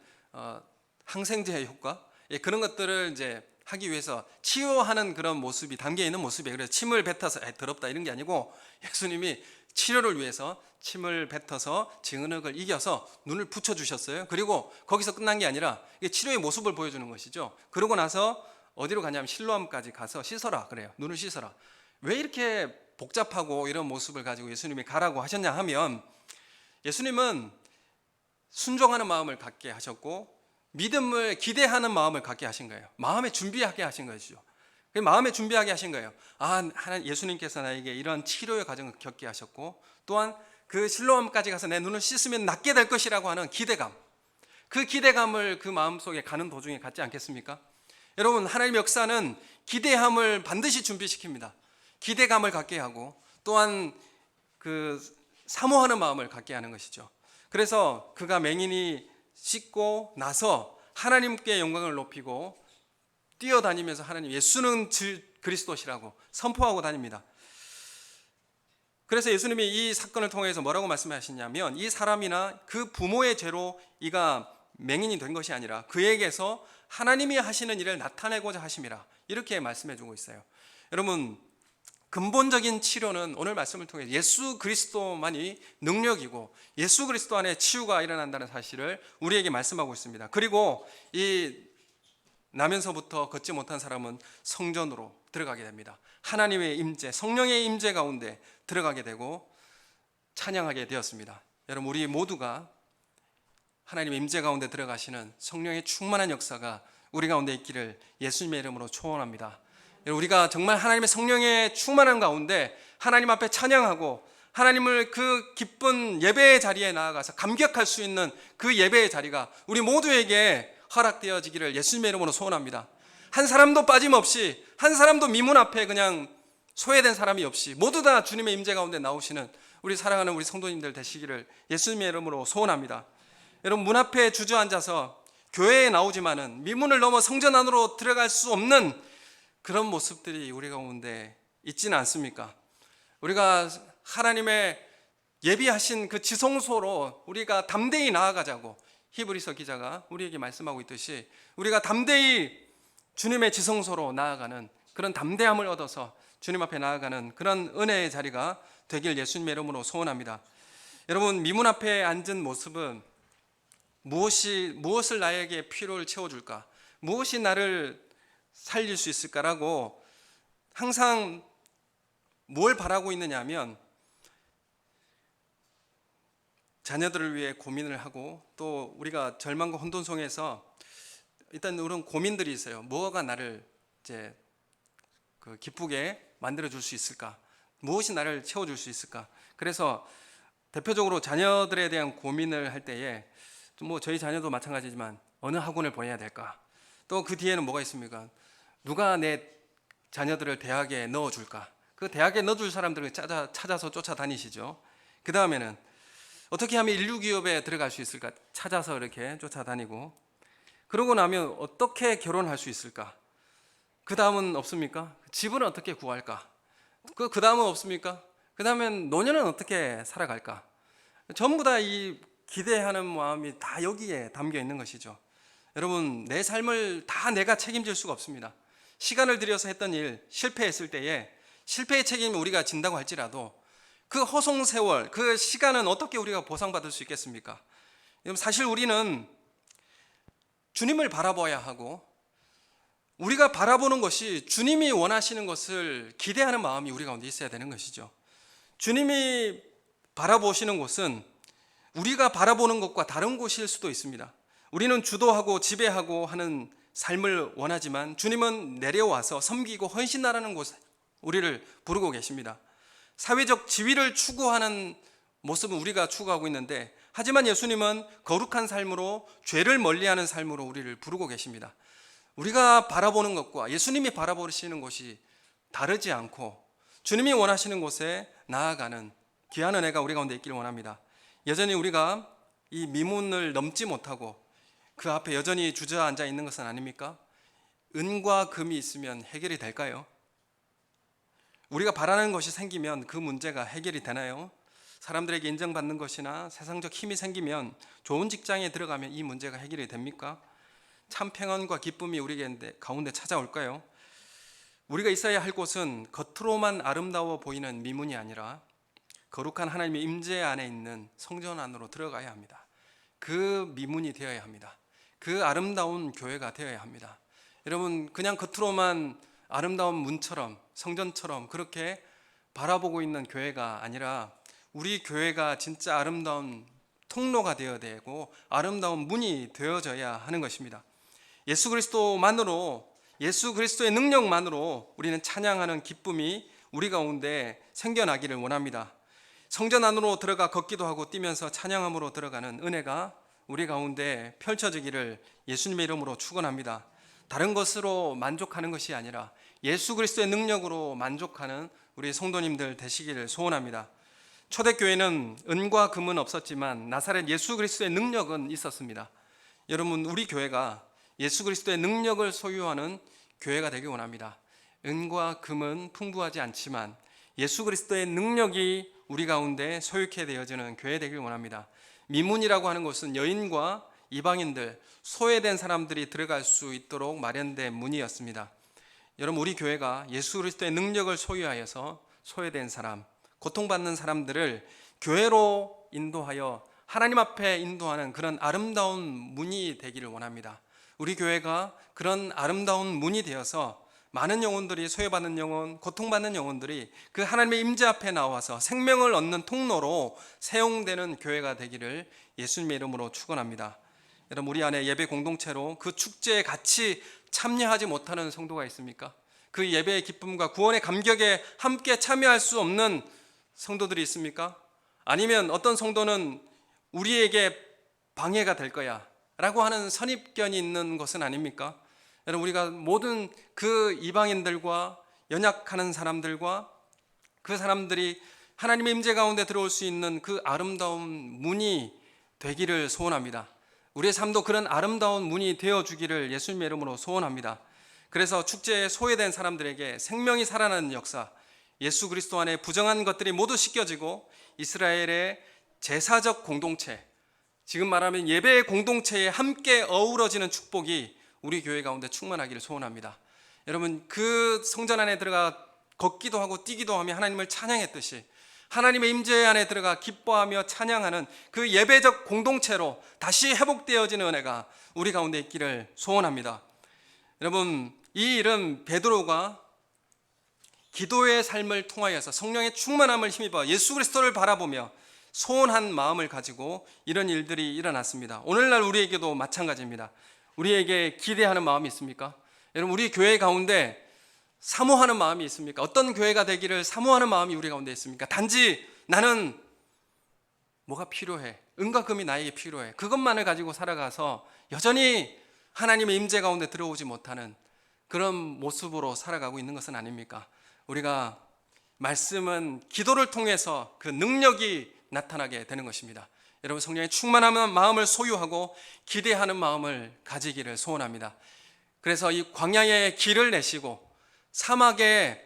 항생제의 효과, 그런 것들을 이제 하기 위해서 치유하는 그런 모습이 담겨 있는 모습이에요. 그래서 침을 뱉어서 더럽다 이런 게 아니고 예수님이 치료를 위해서 침을 뱉어서 진흙을 이겨서 눈을 붙여주셨어요. 그리고 거기서 끝난 게 아니라 치료의 모습을 보여주는 것이죠. 그러고 나서 어디로 가냐면 실로암까지 가서 씻어라 그래요. 눈을 씻어라. 왜 이렇게 복잡하고 이런 모습을 가지고 예수님이 가라고 하셨냐 하면 예수님은 순종하는 마음을 갖게 하셨고 믿음을 기대하는 마음을 갖게 하신 거예요. 마음에 준비하게 하신 것이죠. 마음에 준비하게 하신 거예요. 예수님께서 나에게 이런 치료의 과정을 겪게 하셨고 또한 그 실로암까지 가서 내 눈을 씻으면 낫게 될 것이라고 하는 기대감, 그 기대감을 그 마음속에 가는 도중에 갖지 않겠습니까? 여러분, 하나님의 역사는 기대함을 반드시 준비시킵니다. 기대감을 갖게 하고 또한 그 사모하는 마음을 갖게 하는 것이죠. 그래서 그가 맹인이 씻고 나서 하나님께 영광을 높이고 뛰어다니면서 하나님 예수는 그리스도시라고 선포하고 다닙니다. 그래서 예수님이 이 사건을 통해서 뭐라고 말씀하시냐면 이 사람이나 그 부모의 죄로 이가 맹인이 된 것이 아니라 그에게서 하나님이 하시는 일을 나타내고자 하심이라, 이렇게 말씀해 주고 있어요. 여러분, 근본적인 치료는 오늘 말씀을 통해 예수 그리스도만이 능력이고 예수 그리스도 안에 치유가 일어난다는 사실을 우리에게 말씀하고 있습니다. 그리고 이 나면서부터 걷지 못한 사람은 성전으로 들어가게 됩니다. 하나님의 임재, 성령의 임재 가운데 들어가게 되고 찬양하게 되었습니다. 여러분, 우리 모두가 하나님의 임재 가운데 들어가시는 성령의 충만한 역사가 우리 가운데 있기를 예수님의 이름으로 초원합니다. 우리가 정말 하나님의 성령의 충만한 가운데 하나님 앞에 찬양하고 하나님을 그 기쁜 예배의 자리에 나아가서 감격할 수 있는 그 예배의 자리가 우리 모두에게 허락되어지기를 예수님의 이름으로 소원합니다. 한 사람도 빠짐없이, 한 사람도 미문 앞에 그냥 소외된 사람이 없이 모두 다 주님의 임재 가운데 나오시는 우리 사랑하는 우리 성도님들 되시기를 예수님의 이름으로 소원합니다. 여러분, 문 앞에 주저앉아서 교회에 나오지만은 미문을 넘어 성전 안으로 들어갈 수 없는 그런 모습들이 우리 가운데 있지는 않습니까? 우리가 하나님의 예비하신 그 지성소로 우리가 담대히 나아가자고 히브리서 기자가 우리에게 말씀하고 있듯이 우리가 담대히 주님의 지성소로 나아가는 그런 담대함을 얻어서 주님 앞에 나아가는 그런 은혜의 자리가 되길 예수님의 이름으로 소원합니다. 여러분, 미문 앞에 앉은 모습은 무엇을 나에게 필요를 채워줄까? 무엇이 나를 살릴 수 있을까라고 항상 뭘 바라고 있느냐 하면 자녀들을 위해 고민을 하고 또 우리가 절망과 혼돈 속에서 일단 이런 고민들이 있어요. 뭐가 나를 이제 기쁘게 만들어 줄 수 있을까? 무엇이 나를 채워줄 수 있을까? 그래서 대표적으로 자녀들에 대한 고민을 할 때에 뭐 저희 자녀도 마찬가지지만 어느 학원을 보내야 될까? 또 그 뒤에는 뭐가 있습니까? 누가 내 자녀들을 대학에 넣어줄까? 그 대학에 넣어줄 사람들을 찾아서 쫓아다니시죠. 그 다음에는 어떻게 하면 인류 기업에 들어갈 수 있을까? 찾아서 이렇게 쫓아다니고, 그러고 나면 어떻게 결혼할 수 있을까? 그 다음은 없습니까? 집은 어떻게 구할까? 그 다음은 없습니까? 그 다음엔 노년은 어떻게 살아갈까? 전부 다 이 기대하는 마음이 다 여기에 담겨 있는 것이죠. 여러분, 내 삶을 다 내가 책임질 수가 없습니다. 시간을 들여서 했던 일 실패했을 때에 실패의 책임을 우리가 진다고 할지라도 그 허송세월, 그 시간은 어떻게 우리가 보상받을 수 있겠습니까? 사실 우리는 주님을 바라봐야 하고 우리가 바라보는 것이 주님이 원하시는 것을 기대하는 마음이 우리 가운데 있어야 되는 것이죠. 주님이 바라보시는 곳은 우리가 바라보는 것과 다른 곳일 수도 있습니다. 우리는 주도하고 지배하고 하는 삶을 원하지만 주님은 내려와서 섬기고 헌신하라는 곳에 우리를 부르고 계십니다. 사회적 지위를 추구하는 모습은 우리가 추구하고 있는데, 하지만 예수님은 거룩한 삶으로 죄를 멀리하는 삶으로 우리를 부르고 계십니다. 우리가 바라보는 것과 예수님이 바라보시는 것이 다르지 않고 주님이 원하시는 곳에 나아가는 귀한 은혜가 우리 가운데 있기를 원합니다. 여전히 우리가 이 미문을 넘지 못하고 그 앞에 여전히 주저앉아 있는 것은 아닙니까? 은과 금이 있으면 해결이 될까요? 우리가 바라는 것이 생기면 그 문제가 해결이 되나요? 사람들에게 인정받는 것이나 세상적 힘이 생기면 좋은 직장에 들어가면 이 문제가 해결이 됩니까? 참 평안과 기쁨이 우리 가운데 찾아올까요? 우리가 있어야 할 곳은 겉으로만 아름다워 보이는 미문이 아니라 거룩한 하나님의 임재 안에 있는 성전 안으로 들어가야 합니다. 그 미문이 되어야 합니다. 그 아름다운 교회가 되어야 합니다. 여러분, 그냥 겉으로만 아름다운 문처럼 성전처럼 그렇게 바라보고 있는 교회가 아니라 우리 교회가 진짜 아름다운 통로가 되어야 되고 아름다운 문이 되어져야 하는 것입니다. 예수 그리스도만으로, 예수 그리스도의 능력만으로 우리는 찬양하는 기쁨이 우리 가운데 생겨나기를 원합니다. 성전 안으로 들어가 걷기도 하고 뛰면서 찬양함으로 들어가는 은혜가 우리 가운데 펼쳐지기를 예수님의 이름으로 축원합니다. 다른 것으로 만족하는 것이 아니라 예수 그리스도의 능력으로 만족하는 우리 성도님들 되시기를 소원합니다. 초대교회는 은과 금은 없었지만 나사렛 예수 그리스도의 능력은 있었습니다. 여러분, 우리 교회가 예수 그리스도의 능력을 소유하는 교회가 되길 원합니다. 은과 금은 풍부하지 않지만 예수 그리스도의 능력이 우리 가운데 소유케 되어지는 교회 되길 원합니다. 미문이라고 하는 것은 여인과 이방인들, 소외된 사람들이 들어갈 수 있도록 마련된 문이었습니다. 여러분, 우리 교회가 예수 그리스도의 능력을 소유하여서 소외된 사람, 고통받는 사람들을 교회로 인도하여 하나님 앞에 인도하는 그런 아름다운 문이 되기를 원합니다. 우리 교회가 그런 아름다운 문이 되어서 많은 영혼들이, 소외받는 영혼, 고통받는 영혼들이 그 하나님의 임재 앞에 나와서 생명을 얻는 통로로 사용되는 교회가 되기를 예수님의 이름으로 축원합니다. 여러분, 우리 안에 예배 공동체로 그 축제에 같이 참여하지 못하는 성도가 있습니까? 그 예배의 기쁨과 구원의 감격에 함께 참여할 수 없는 성도들이 있습니까? 아니면 어떤 성도는 우리에게 방해가 될 거야 라고 하는 선입견이 있는 것은 아닙니까? 여러분, 우리가 모든 그 이방인들과 연약하는 사람들과 그 사람들이 하나님의 임재 가운데 들어올 수 있는 그 아름다운 문이 되기를 소원합니다. 우리의 삶도 그런 아름다운 문이 되어주기를 예수님의 이름으로 소원합니다. 그래서 축제에 소외된 사람들에게 생명이 살아나는 역사, 예수 그리스도 안에 부정한 것들이 모두 씻겨지고 이스라엘의 제사적 공동체, 지금 말하면 예배의 공동체에 함께 어우러지는 축복이 우리 교회 가운데 충만하기를 소원합니다. 여러분, 그 성전 안에 들어가 걷기도 하고 뛰기도 하며 하나님을 찬양했듯이 하나님의 임재 안에 들어가 기뻐하며 찬양하는 그 예배적 공동체로 다시 회복되어지는 은혜가 우리 가운데 있기를 소원합니다. 여러분, 이 일은 베드로가 기도의 삶을 통하여서 성령의 충만함을 힘입어 예수 그리스도를 바라보며 소원한 마음을 가지고 이런 일들이 일어났습니다. 오늘날 우리에게도 마찬가지입니다. 우리에게 기대하는 마음이 있습니까? 여러분, 우리 교회 가운데 사모하는 마음이 있습니까? 어떤 교회가 되기를 사모하는 마음이 우리 가운데 있습니까? 단지 나는 뭐가 필요해, 은과 금이 나에게 필요해, 그것만을 가지고 살아가서 여전히 하나님의 임재 가운데 들어오지 못하는 그런 모습으로 살아가고 있는 것은 아닙니까? 우리가 말씀은 기도를 통해서 그 능력이 나타나게 되는 것입니다. 여러분, 성령의 충만한 마음을 소유하고 기대하는 마음을 가지기를 소원합니다. 그래서 이 광야에 길을 내시고 사막에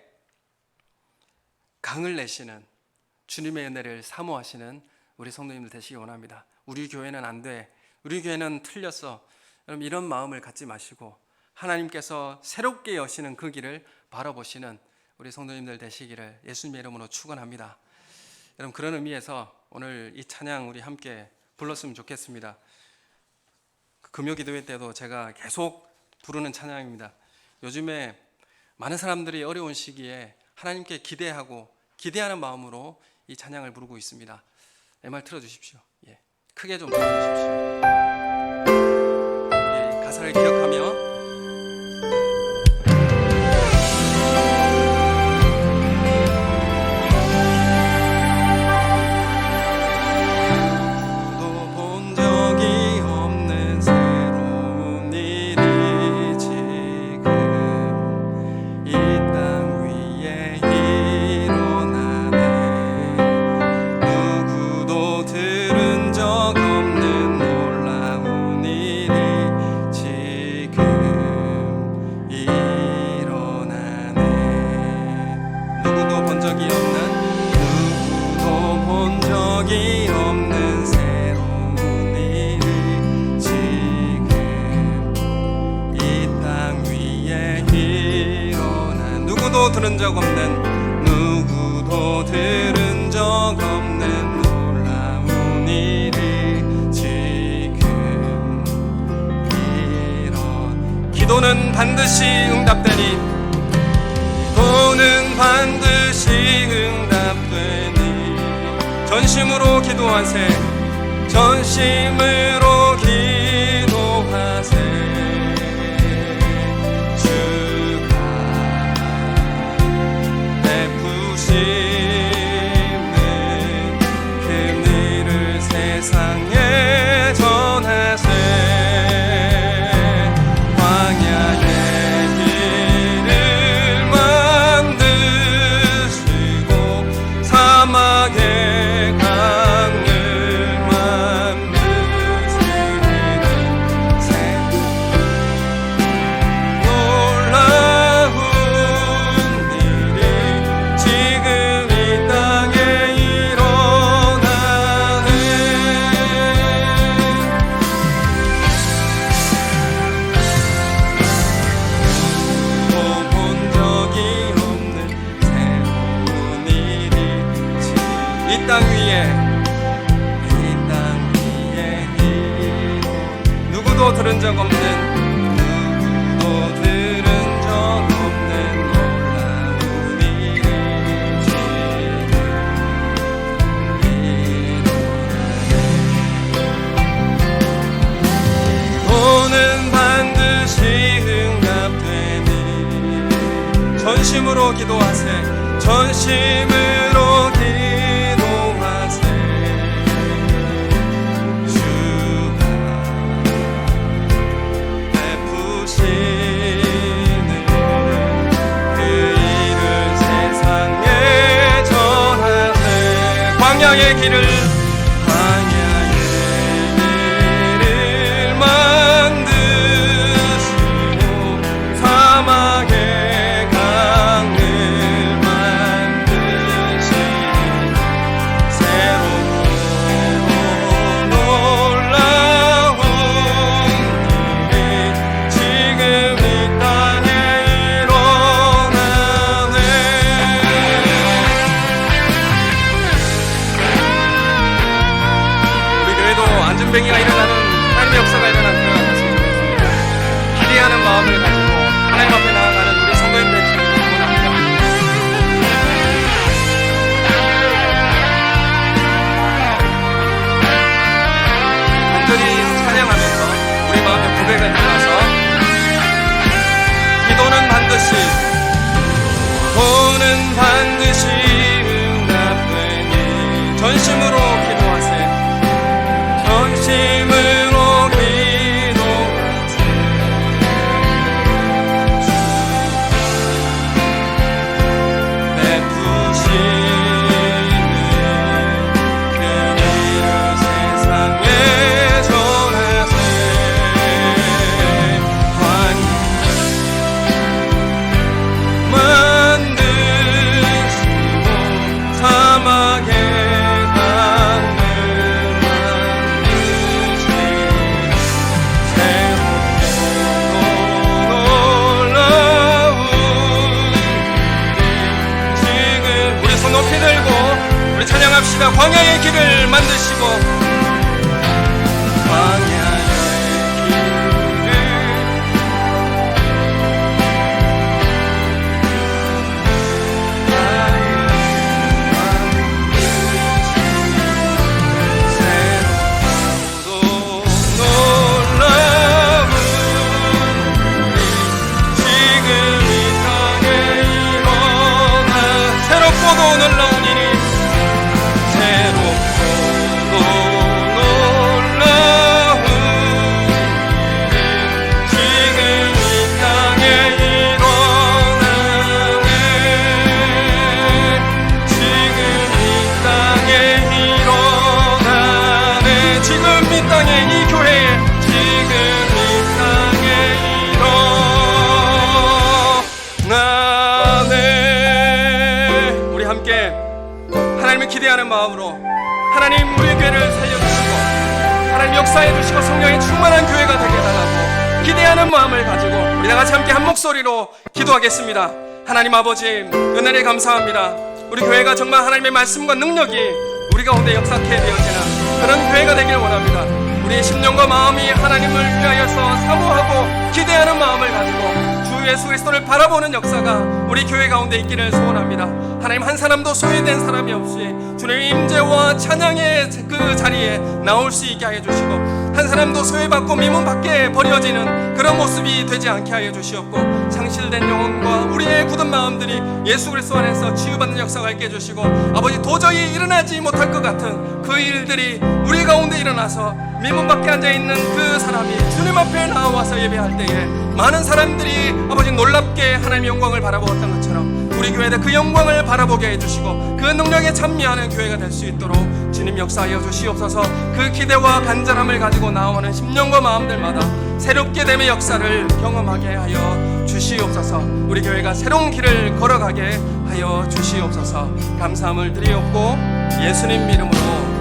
강을 내시는 주님의 은혜를 사모하시는 우리 성도님들 되시기 원합니다. 우리 교회는 안 돼, 우리 교회는 틀렸어, 여러분, 이런 마음을 갖지 마시고 하나님께서 새롭게 여시는 그 길을 바라보시는 우리 성도님들 되시기를 예수님의 이름으로 축원합니다. 여러분, 그런 의미에서 오늘 이 찬양 우리 함께 불렀으면 좋겠습니다. 금요기도회 때도 제가 계속 부르는 찬양입니다. 요즘에 많은 사람들이 어려운 시기에 하나님께 기대하고 기대하는 마음으로 이 찬양을 부르고 있습니다. 내 말 틀어주십시오. 예, 크게 좀 들어주십시오. 우리 가사를 기억하며 들은 적 없는, 누구도 들은 적 없는 놀라운 일이 지금 이런. 기도는 반드시 응답되니, 기도는 반드시 응답되니, 전심으로 기도하세, 전심으로 기도하세. 세상에 전하세. 광야의 길을 만드시고 사막의 강을 만드시는 새 놀라운 일이 지금 이 땅에 들은 적 없는, 누구도 들은 적 없는 놀라운 일이 지금 일어나네. 오는 반드시 응답되니, 전심으로 기도하세, 전심으로 기도하세. 그 이름 광야의 길을 만드시고 사막의 강을 만드시고 새롭고 놀라운 일이 지금 이 땅에 일어나네. 우리 교회도 안전뱅이가 일어나는 하나님의 역사가 일어나는 교회가 됐으면 좋겠습니다. 기대하는 마음을 가지고 하나님 앞에 나아가는 우리 성도님들 되시기를 원합니다. 간절히 찬양하면서 우리 마음의 고백을 담아서 기도는 반드시 응답되니 전심으로 기도하세. 전심으로 기도하세. 베푸시는 그 일을 세상에 전하세. 만드시고 사막의 강을 만드시고 새롭고 놀라운 지금 우리 손 높이 들고 우리 찬양합시다. 광야의 길을 만드시고 광야의 길을 새롭고도 놀라운 일이 지금 이 땅에 일어나네. 지금 이 땅에 일어나네. 지금 이 땅에 이 교회에 지금 이 땅에 일어나네. 우리 함께 하나님을 기대하는 마음으로 하나님 우리 교회를 살려주시고 하나님 역사해 주시고 성령의 충만한 교회가 되게 달라고 기대하는 마음을 가지고 우리 다같이 함께 한 목소리로 기도하겠습니다. 하나님 아버지 은혜를 감사합니다. 우리 교회가 정말 하나님의 말씀과 능력이 우리 가운데 역사케 되어지는 그런 교회가 되길 원합니다. 우리의 심령과 마음이 하나님을 위하여서 사모하고 기대하는 마음을 가지고 주 예수 그리스도를 바라보는 역사가 우리 교회 가운데 있기를 소원합니다. 하나님 한 사람도 소외된 사람이 없이 주님의 임재와 찬양의 그 자리에 나올 수 있게 하여 주시고 한 사람도 소외받고 미문 밖에 버려지는 그런 모습이 되지 않게 하여 주시옵고 상실된 영혼과 우리의 굳은 마음들이 예수 그리스도 안에서 치유받는 역사가 있게 해주시고 아버지 도저히 일어나지 못할 것 같은 그 일들이 우리 가운데 일어나서 미문 밖에 앉아있는 그 사람이 주님 앞에 나와서 예배할 때에 많은 사람들이 아버지 놀랍게 하나님의 영광을 바라보았던 것처럼 우리 교회에 그 영광을 바라보게 해주시고 그 능력에 찬미하는 교회가 될 수 있도록 주님 역사하여 주시옵소서. 그 기대와 간절함을 가지고 나오는 심령과 마음들마다 새롭게 됨의 역사를 경험하게 하여 주시옵소서. 우리 교회가 새로운 길을 걸어가게 하여 주시옵소서. 감사함을 드리옵고 예수님 이름으로